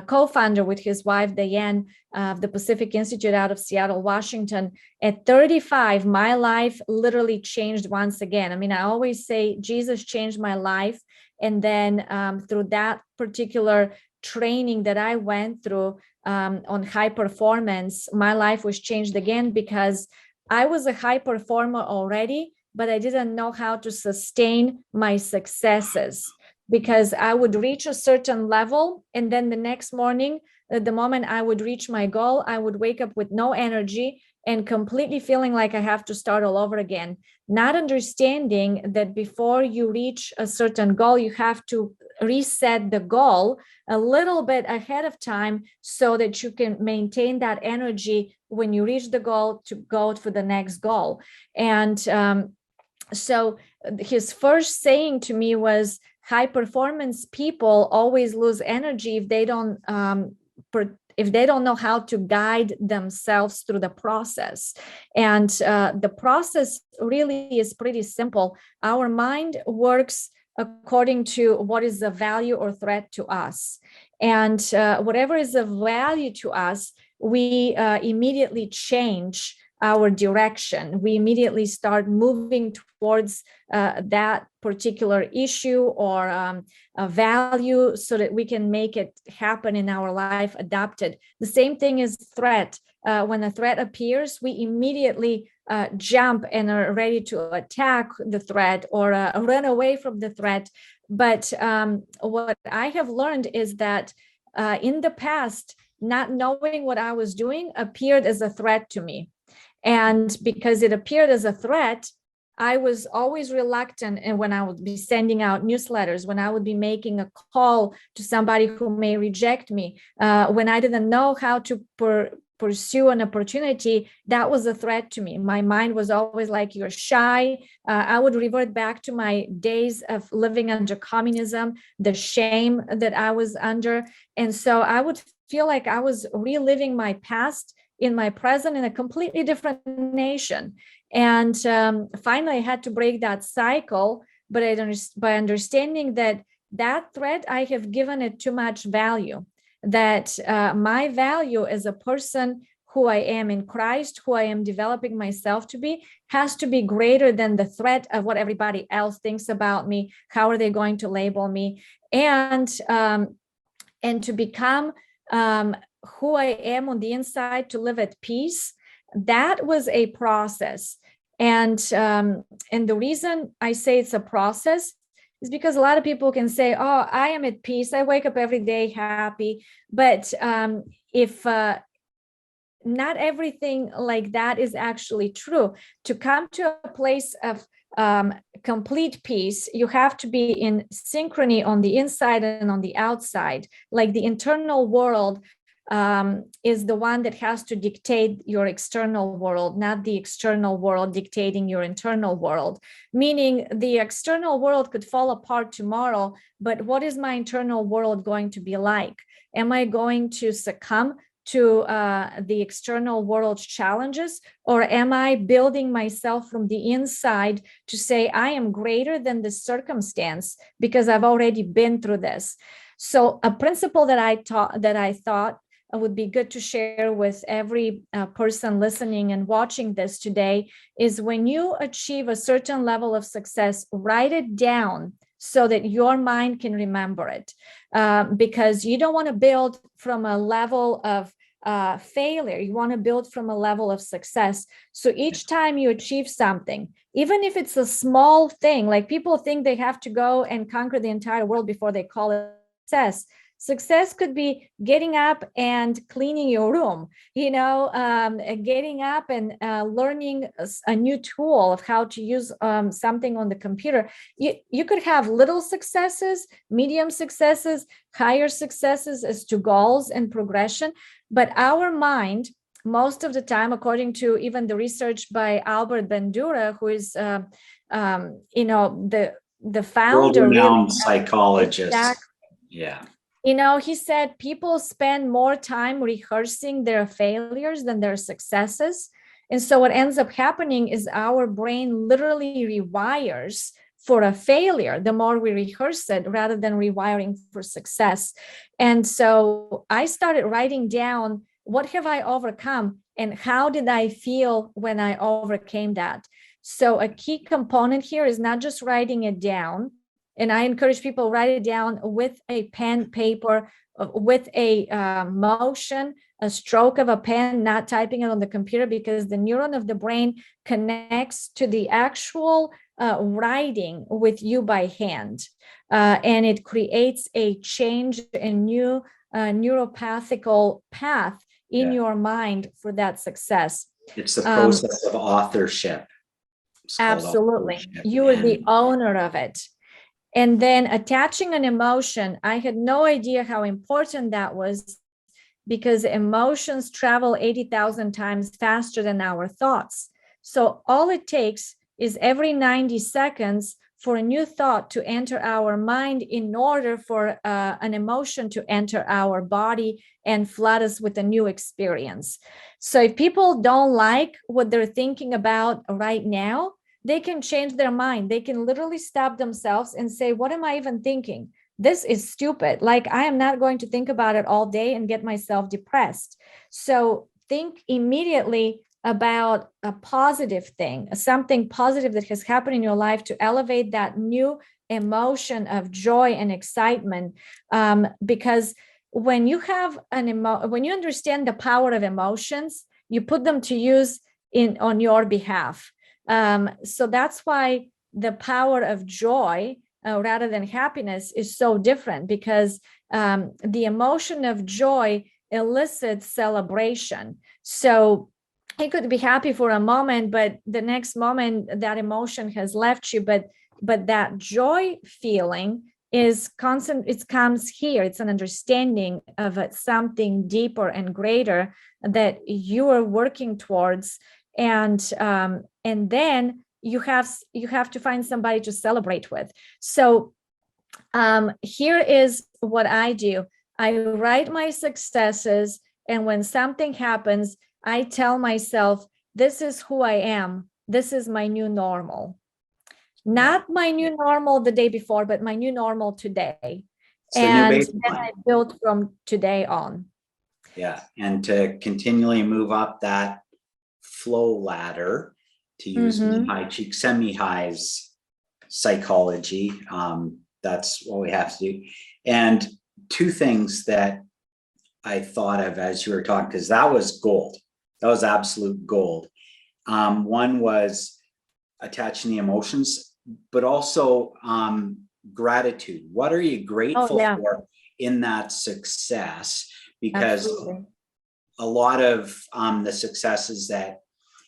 co-founder with his wife, Diane, of the Pacific Institute out of Seattle, Washington, at 35, my life literally changed once again. I mean, I always say Jesus changed my life. And then through that particular training that I went through on high performance, my life was changed again because I was a high performer already, but I didn't know how to sustain my successes because I would reach a certain level. And then the next morning, the moment I would reach my goal, I would wake up with no energy and completely feeling like I have to start all over again. Not understanding that before you reach a certain goal, you have to reset the goal a little bit ahead of time so that you can maintain that energy when you reach the goal to go for the next goal. And so his first saying to me was, high performance people always lose energy if they don't know how to guide themselves through the process. And the process really is pretty simple. Our mind works according to what is a value or threat to us. And whatever is of value to us, we immediately change our direction. We immediately start moving towards that particular issue or a value so that we can make it happen in our life, adapted. The same thing is threat. When a threat appears, we immediately jump and are ready to attack the threat or run away from the threat. But what I have learned is that in the past, not knowing what I was doing appeared as a threat to me. And because it appeared as a threat, I was always reluctant. And when I would be sending out newsletters, when I would be making a call to somebody who may reject me, when I didn't know how to pursue an opportunity, that was a threat to me. My mind was always like, you're shy. I would revert back to my days of living under communism, the shame that I was under. And so I would feel like I was reliving my past in my present in a completely different nation. And finally, I had to break that cycle, but by understanding that that threat, I have given it too much value, that my value as a person, who I am in Christ, who I am developing myself to be, has to be greater than the threat of what everybody else thinks about me. How are they going to label me? And to become who I am on the inside, to live at peace. That was a process. And the reason I say it's a process is because a lot of people can say, oh, I am at peace, I wake up every day happy. But if not everything like that is actually true. To come to a place of complete peace, you have to be in synchrony on the inside and on the outside. Like the internal world is the one that has to dictate your external world, not the external world dictating your internal world. Meaning the external world could fall apart tomorrow, but what is my internal world going to be like? Am I going to succumb to the external world's challenges, or am I building myself from the inside to say I am greater than this circumstance because I've already been through this? So a principle that I thought would be good to share with every person listening and watching this today is, when you achieve a certain level of success, write it down so that your mind can remember it, because you don't want to build from a level of failure. You want to build from a level of success. So each time you achieve something, even if it's a small thing, like people think they have to go and conquer the entire world before they call it success. Success could be getting up and cleaning your room, getting up and learning a new tool of how to use something on the computer. You could have little successes, medium successes, higher successes as to goals and progression. But our mind, most of the time, according to even the research by Albert Bandura, who is, the founder, world-renowned psychologist. Exactly. Yeah. He said people spend more time rehearsing their failures than their successes. And so what ends up happening is our brain literally rewires for a failure the more we rehearse it, rather than rewiring for success. And so I started writing down, what have I overcome and how did I feel when I overcame that? So a key component here is not just writing it down. And I encourage people, write it down with a pen, paper, with a motion, a stroke of a pen, not typing it on the computer, because the neuron of the brain connects to the actual writing with you by hand. And it creates a change, a new neuropathical path in your mind for that success. It's the process of authorship. Absolutely. Authorship. You are the owner of it. And then attaching an emotion, I had no idea how important that was, because emotions travel 80,000 times faster than our thoughts. So all it takes is every 90 seconds for a new thought to enter our mind in order for an emotion to enter our body and flood us with a new experience. So if people don't like what they're thinking about right now, they can change their mind. They can literally stop themselves and say, what am I even thinking? This is stupid. Like, I am not going to think about it all day and get myself depressed. So think immediately about a positive thing, something positive that has happened in your life, to elevate that new emotion of joy and excitement. Because when you have when you understand the power of emotions, you put them to use on your behalf. So that's why the power of joy rather than happiness is so different, because the emotion of joy elicits celebration. So you could be happy for a moment, but the next moment that emotion has left you. But that joy feeling is constant. It comes here. It's an understanding of something deeper and greater that you are working towards. And then you have to find somebody to celebrate with. So here is what I do. I write my successes, and when something happens, I tell myself, this is who I am. this is my new normal. Not my new normal the day before, but my new normal today. It's the new And baseline. then I built from today on. Yeah. And to continually move up that flow ladder, to use Ceitci Semi-High's psychology. That's what we have to do. And two things that I thought of as you were talking, because that was gold. That was absolute gold. One was attaching the emotions, but also gratitude. What are you grateful for in that success? Because a lot of the successes that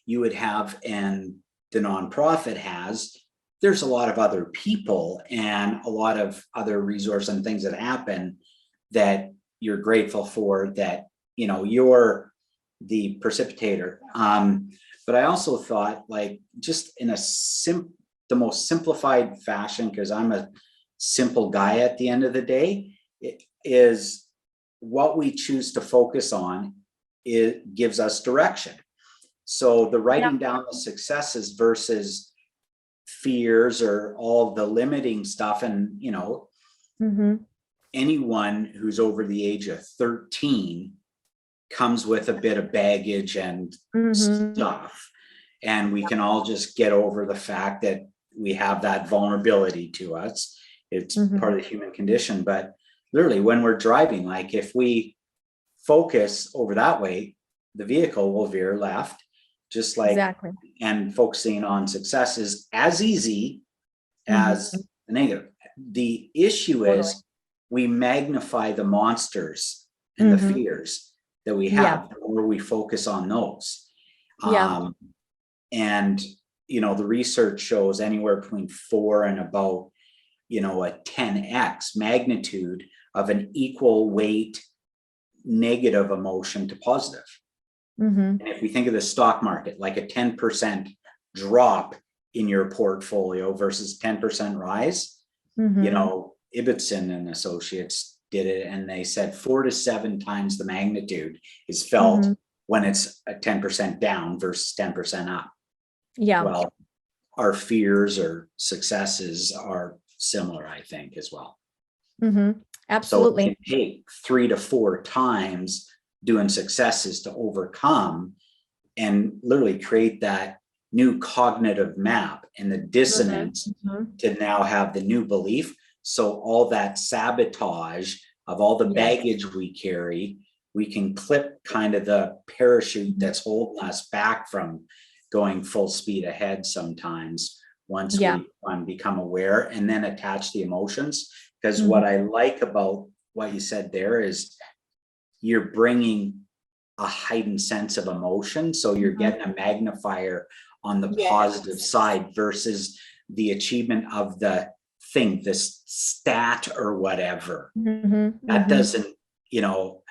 you would have and the nonprofit has, there's a lot of other people and a lot of other resources and things that happen that you're grateful for, that, you know, you're the precipitator. But I also thought, like, just in the most simplified fashion, because I'm a simple guy at the end of the day, it is what we choose to focus on. It gives us direction. So the writing down the successes versus fears or all the limiting stuff, and, you know, anyone who's over the age of 13 comes with a bit of baggage and stuff. And we can all just get over the fact that we have that vulnerability to us. It's part of the human condition. But literally, when we're driving, like, if we focus over that way, the vehicle will veer left, just like, and focusing on success is as easy as the negative. The issue is we magnify the monsters and the fears that we have, the more we focus on those. And, you know, the research shows anywhere between 4 and about, you know, a 10x magnitude of an equal weight negative emotion to positive. And if we think of the stock market, like a 10% drop in your portfolio versus 10% rise, you know, Ibbotson and Associates did it, and they said 4 to 7 times the magnitude is felt when it's a 10% down versus 10% up. Well, our fears or successes are similar, I think, as well. Absolutely. So it can take 3 to 4 times doing successes to overcome and literally create that new cognitive map and the dissonance to now have the new belief. So all that sabotage of all the baggage we carry, we can clip kind of the parachute that's holding us back from going full speed ahead sometimes, once we become aware, and then attach the emotions. Because what I like about what you said there is you're bringing a heightened sense of emotion. So you're getting a magnifier on the positive side versus the achievement of the thing, this stat or whatever. That doesn't, you know,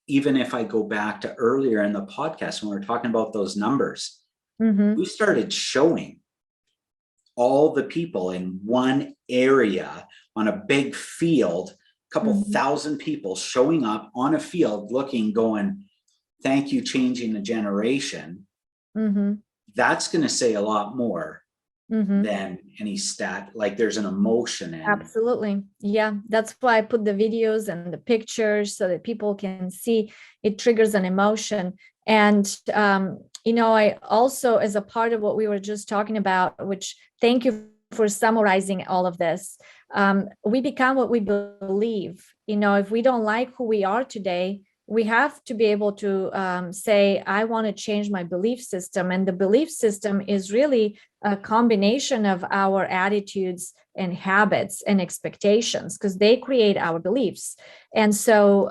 even if I go back to earlier in the podcast, when we were talking about those numbers, we started showing all the people in one area on a big field, couple thousand people showing up on a field looking, going, thank you, changing the generation. That's going to say a lot more than any stat. Like, there's an emotion in. Absolutely. Yeah. That's why I put the videos and the pictures so that people can see. It triggers an emotion. And, you know, I also, as a part of what we were just talking about, which, thank you for summarizing all of this, we become what we believe. You know, if we don't like who we are today, we have to be able to say, I want to change my belief system. And the belief system is really a combination of our attitudes and habits and expectations, because they create our beliefs. And so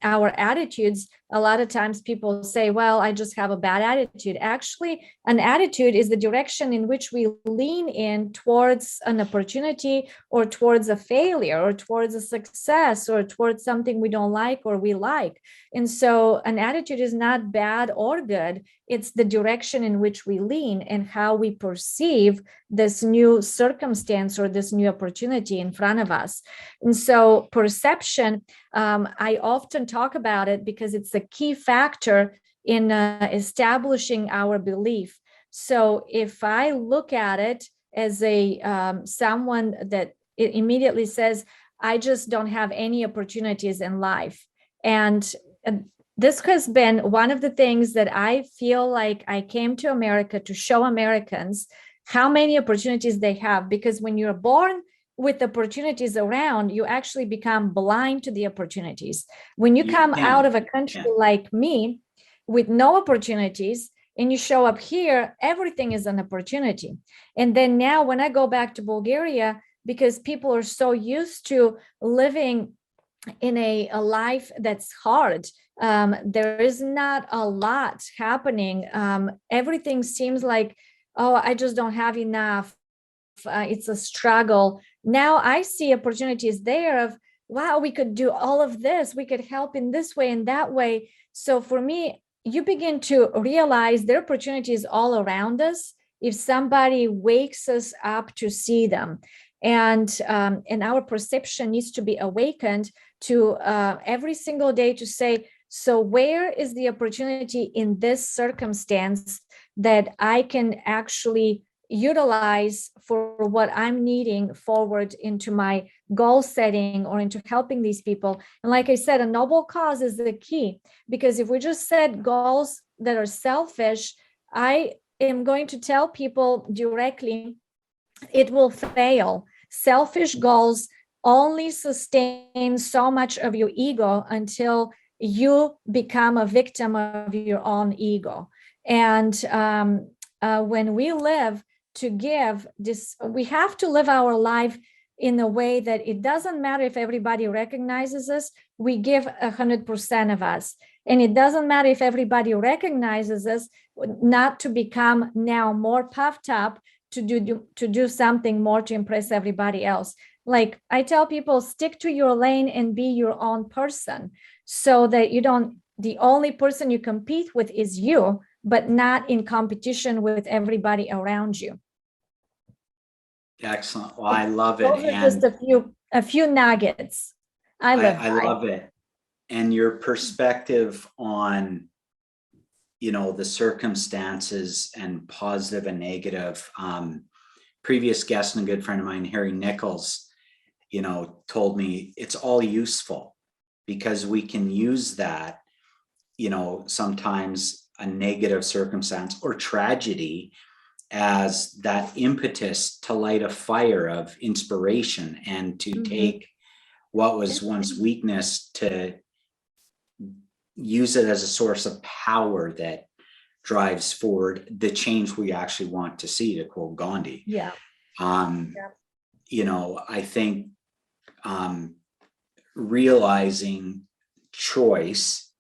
our attitudes, a lot of times people say, well, I just have a bad attitude. Actually, an attitude is the direction in which we lean in towards an opportunity, or towards a failure, or towards a success, or towards something we don't like or we like. And so an attitude is not bad or good. It's the direction in which we lean and how we perceive this new circumstance or this new opportunity in front of us. And so perception, I often talk about it because it's a key factor in establishing our belief. So if I look at it as a someone that it immediately says, I just don't have any opportunities in life. And this has been one of the things that I feel like I came to America to show Americans how many opportunities they have. Because when you're born with opportunities around, you actually become blind to the opportunities. When you come out of a country like me with no opportunities, and you show up here, everything is an opportunity. And then now when I go back to Bulgaria, because people are so used to living in a life that's hard, there is not a lot happening. Everything seems like, oh, I just don't have enough. It's a struggle. Now I see opportunities there of, wow, we could do all of this. We could help in this way and that way. So for me, you begin to realize there are opportunities all around us if somebody wakes us up to see them. And our perception needs to be awakened to every single day to say, so where is the opportunity in this circumstance that I can actually utilize for what I'm needing forward into my goal setting or into helping these people. And like I said, a noble cause is the key, because if we just set goals that are selfish, I am going to tell people directly, it will fail. Selfish goals only sustain so much of your ego until you become a victim of your own ego. And when we live to give this, we have to live our life in a way that it doesn't matter if everybody recognizes us, we give 100% of us. And it doesn't matter if everybody recognizes us, not to become now more puffed up to do something more to impress everybody else. Like I tell people, stick to your lane and be your own person, so that you don't, the only person you compete with is you, but not in competition with everybody around you. Excellent. Well, I love it. Those are just a few nuggets. I love it. And your perspective on, the circumstances and positive and negative. Previous guest and a good friend of mine, Harry Nichols, told me it's all useful, because we can use that, sometimes a negative circumstance or tragedy as that impetus to light a fire of inspiration and to take what was once weakness to use it as a source of power that drives forward the change we actually want to see, to quote Gandhi. I think realizing choice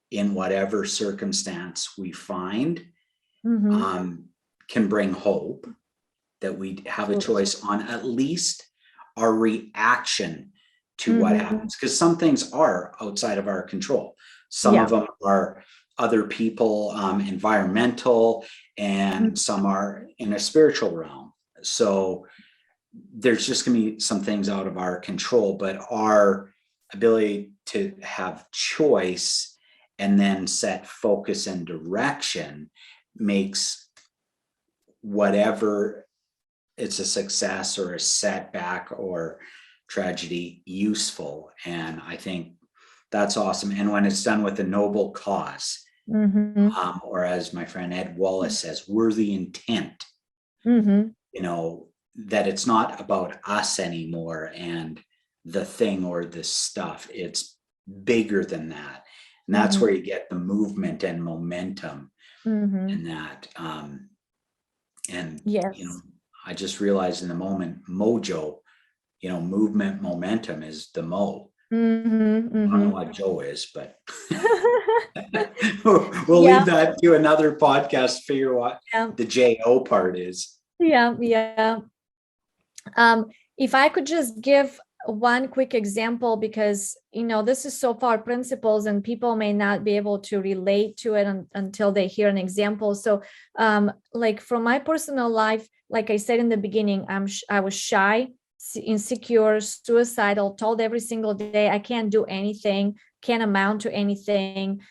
in whatever circumstance we find can bring hope, that we have a choice on at least our reaction to what happens, because some things are outside of our control. Some of them are other people, environmental, and some are in a spiritual realm. So there's just going to be some things out of our control, but our ability to have choice and then set focus and direction makes whatever it's a success or a setback or tragedy useful. And I think that's awesome. And when it's done with a noble cause, or as my friend Ed Wallace says, worthy intent, that it's not about us anymore and the thing or the stuff. It's bigger than that. And that's where you get the movement and momentum in that. I just realized in the moment, mojo, movement, momentum is the mo. I don't know what Joe is, but we'll leave that to another podcast to figure what the J-O part is. If I could just give one quick example, because this is so far principles and people may not be able to relate to it until they hear an example. So like from my personal life, like I said in the beginning, I was shy, insecure, suicidal, told every single day I can't do anything, can't amount to anything.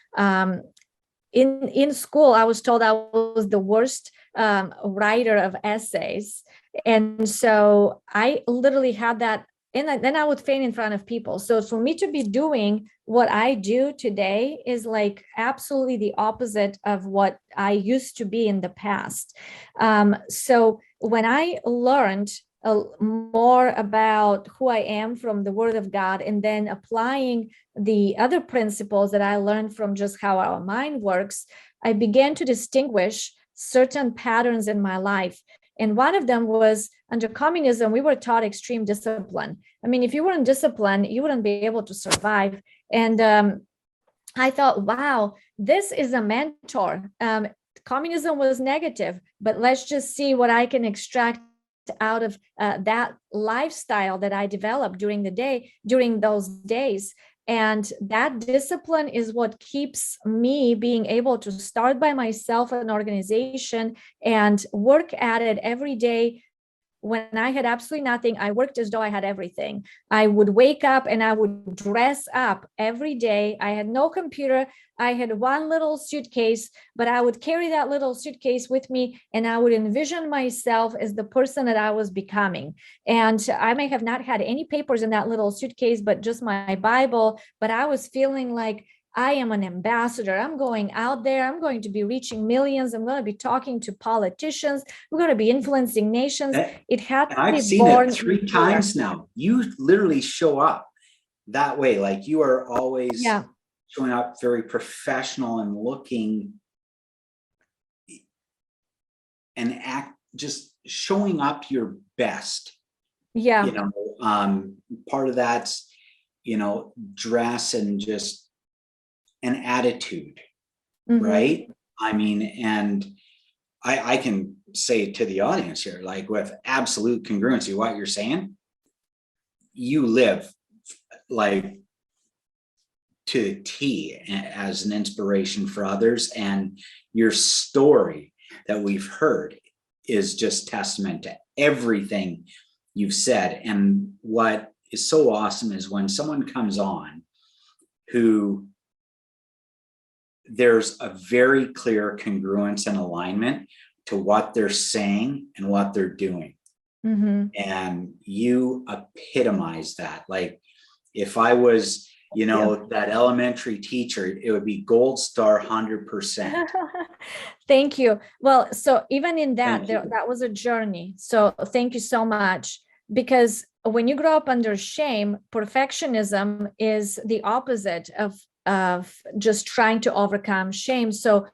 in school, I was told I was the worst writer of essays. And so I literally had that, and then I would faint in front of people. So for me to be doing what I do today is like absolutely the opposite of what I used to be in the past. So when I learned more about who I am from the Word of God, and then applying the other principles that I learned from just how our mind works, I began to distinguish certain patterns in my life. And one of them was under communism, we were taught extreme discipline. I mean, if you weren't disciplined, you wouldn't be able to survive. And I thought, wow, this is a mentor. Communism was negative, but let's just see what I can extract out of that lifestyle that I developed during the day, during those days. And that discipline is what keeps me being able to start by myself an organization and work at it every day. When I had absolutely nothing, I worked as though I had everything. I would wake up and I would dress up every day. I had no computer. I had one little suitcase, but I would carry that little suitcase with me, and I would envision myself as the person that I was becoming. And I may have not had any papers in that little suitcase, but just my Bible. But I was feeling like I am an ambassador. I'm going out there. I'm going to be reaching millions. I'm going to be talking to politicians. We're going to be influencing nations. It had to I've be seen born it 3 times now. You literally show up that way. Like you are always showing up very professional and looking and just showing up your best. Yeah. You know, part of that's, dress and just an attitude, right? I mean, and I can say to the audience here, like with absolute congruency, what you're saying, you live like to the T as an inspiration for others. And your story that we've heard is just testament to everything you've said. And what is so awesome is when someone comes on who there's a very clear congruence and alignment to what they're saying and what they're doing. And you epitomize that. Like if I was, that elementary teacher, it would be gold star 100%. Thank you. Well, so even in that, that was a journey. So thank you so much. Because when you grow up under shame, perfectionism is the opposite of just trying to overcome shame. So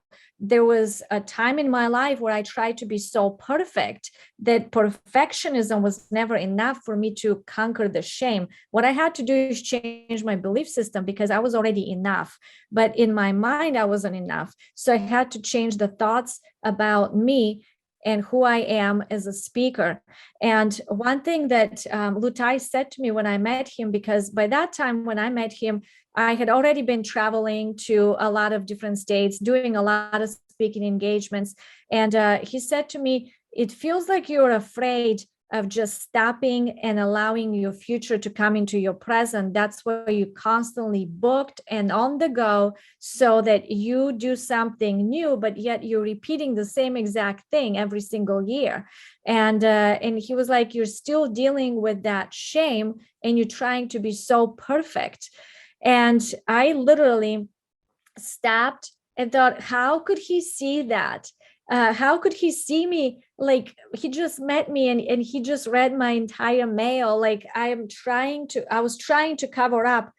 there was a time in my life where I tried to be so perfect that perfectionism was never enough for me to conquer the shame. What I had to do is change my belief system because I was already enough. But in my mind, I wasn't enough. So I had to change the thoughts about me and who I am as a speaker. And one thing that Lutai said to me when I met him, because by that time when I met him, I had already been traveling to a lot of different states, doing a lot of speaking engagements. And he said to me, it feels like you're afraid of just stopping and allowing your future to come into your present. That's why you constantly booked and on the go so that you do something new, but yet you're repeating the same exact thing every single year. And he was like, you're still dealing with that shame and you're trying to be so perfect. And I literally stopped and thought, how could he see that? How could he see me? Like he just met me and he just read my entire mail. Like I was trying to cover up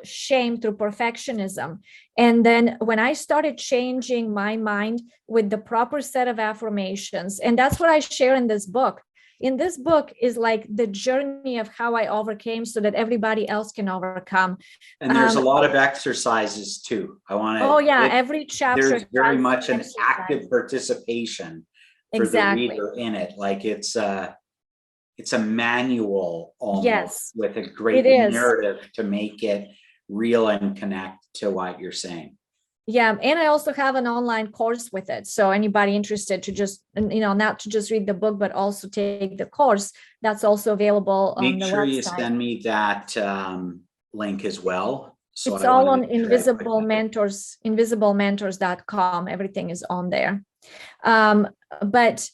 shame through perfectionism. And then when I started changing my mind with the proper set of affirmations, and that's what I share in this book. In this book is like the journey of how I overcame so that everybody else can overcome. And there's a lot of exercises too. I want to. Oh yeah, every chapter. There's very much an active participation for the reader in it. Like it's a manual almost with a great narrative to make it real and connect to what you're saying. Yeah, and I also have an online course with it. So anybody interested to just, not to just read the book, but also take the course, that's also available on the website. Make sure you send me that link as well, So It's I want all to on make sure I put that. invisiblementors.com. Everything is on there. But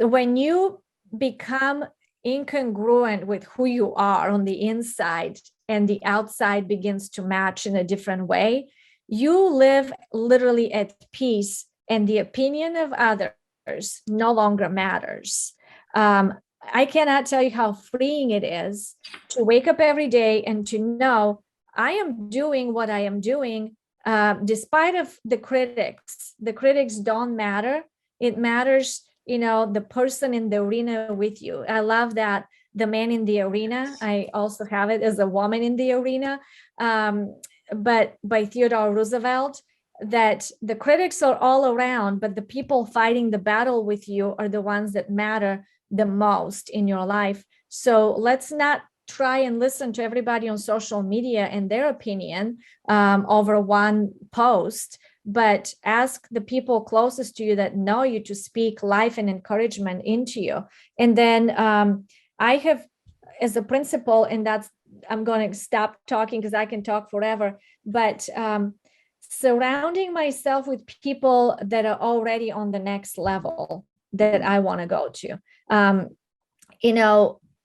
when you become incongruent with who you are on the inside and the outside begins to match in a different way, you live literally at peace, and the opinion of others no longer matters. I cannot tell you how freeing it is to wake up every day and to know I am doing what I am doing, despite of the critics. The critics don't matter. It matters, the person in the arena with you. I love that, the man in the arena. I also have it as a woman in the arena, but by Theodore Roosevelt, that the critics are all around, but the people fighting the battle with you are the ones that matter the most in your life. So let's not try and listen to everybody on social media and their opinion over one post, but ask the people closest to you that know you to speak life and encouragement into you. And then I have, as a principle, and that's, I'm going to stop talking because I can talk forever, but surrounding myself with people that are already on the next level that I want to go to.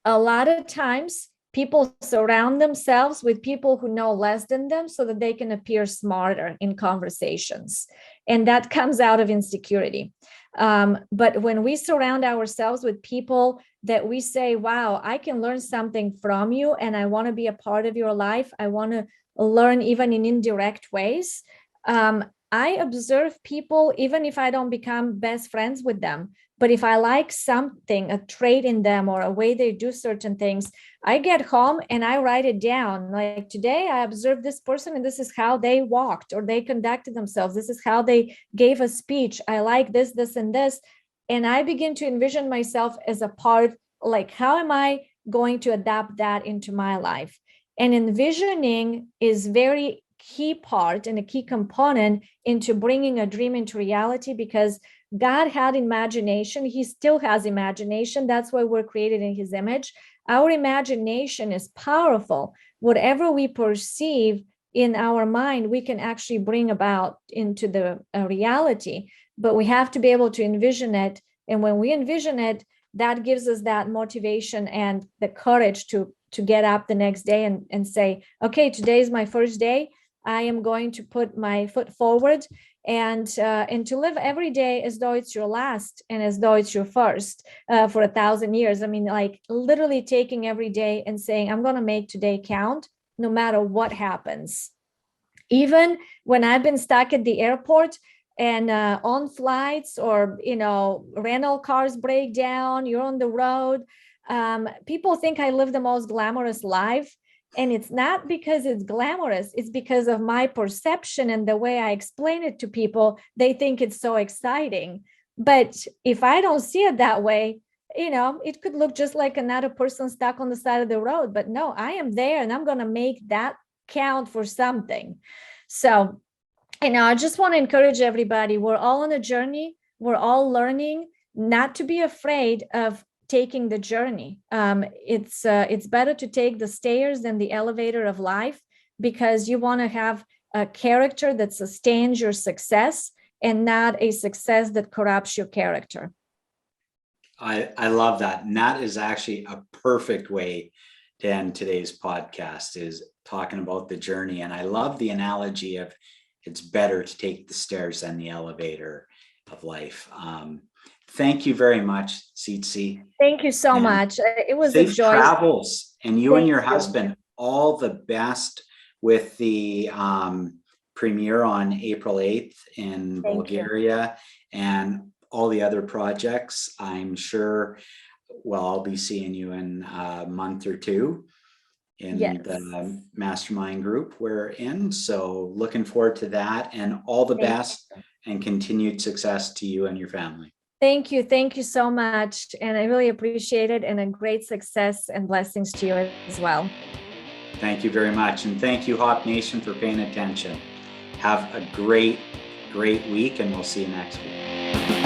A lot of times people surround themselves with people who know less than them so that they can appear smarter in conversations. And that comes out of insecurity. But when we surround ourselves with people that we say, wow, I can learn something from you and I want to be a part of your life, I want to learn even in indirect ways. I observe people, even if I don't become best friends with them, but if I like something, a trait in them or a way they do certain things, I get home and I write it down. Like today, I observed this person and this is how they walked or they conducted themselves. This is how they gave a speech. I like this, this, and this. And I begin to envision myself as a part, like, how am I going to adapt that into my life? And envisioning is very key part and a key component into bringing a dream into reality, because God had imagination. He still has imagination. That's why we're created in his image. Our imagination is powerful. Whatever we perceive in our mind, we can actually bring about into the reality, but we have to be able to envision it. And when we envision it, that gives us that motivation and the courage to get up the next day and say, okay, today is my first day. I am going to put my foot forward and to live every day as though it's your last and as though it's your first for 1,000 years. I mean, like literally taking every day and saying, I'm going to make today count no matter what happens. Even when I've been stuck at the airport and on flights or, rental cars break down, you're on the road. People think I live the most glamorous life. And it's not because it's glamorous. It's because of my perception and the way I explain it to people. They think it's so exciting. But if I don't see it that way, it could look just like another person stuck on the side of the road. But no, I am there and I'm going to make that count for something. So, I just want to encourage everybody. We're all on a journey. We're all learning not to be afraid of taking the journey. It's better to take the stairs than the elevator of life, because you want to have a character that sustains your success and not a success that corrupts your character. I love that. And that is actually a perfect way to end today's podcast, is talking about the journey. And I love the analogy of it's better to take the stairs than the elevator of life. Thank you very much, Ceitci. Thank you so much. It was a Safe joy. travels, and you and your Thank you. husband, all the best with the premiere on April 8th in Bulgaria and all the other projects. I'm sure, well, I'll be seeing you in a month or two in the mastermind group we're in. So looking forward to that, and all the best and continued success to you and your family. Thank you. Thank you so much. And I really appreciate it, and a great success and blessings to you as well. Thank you very much. And thank you, Hop Nation, for paying attention. Have a great week, and we'll see you next week.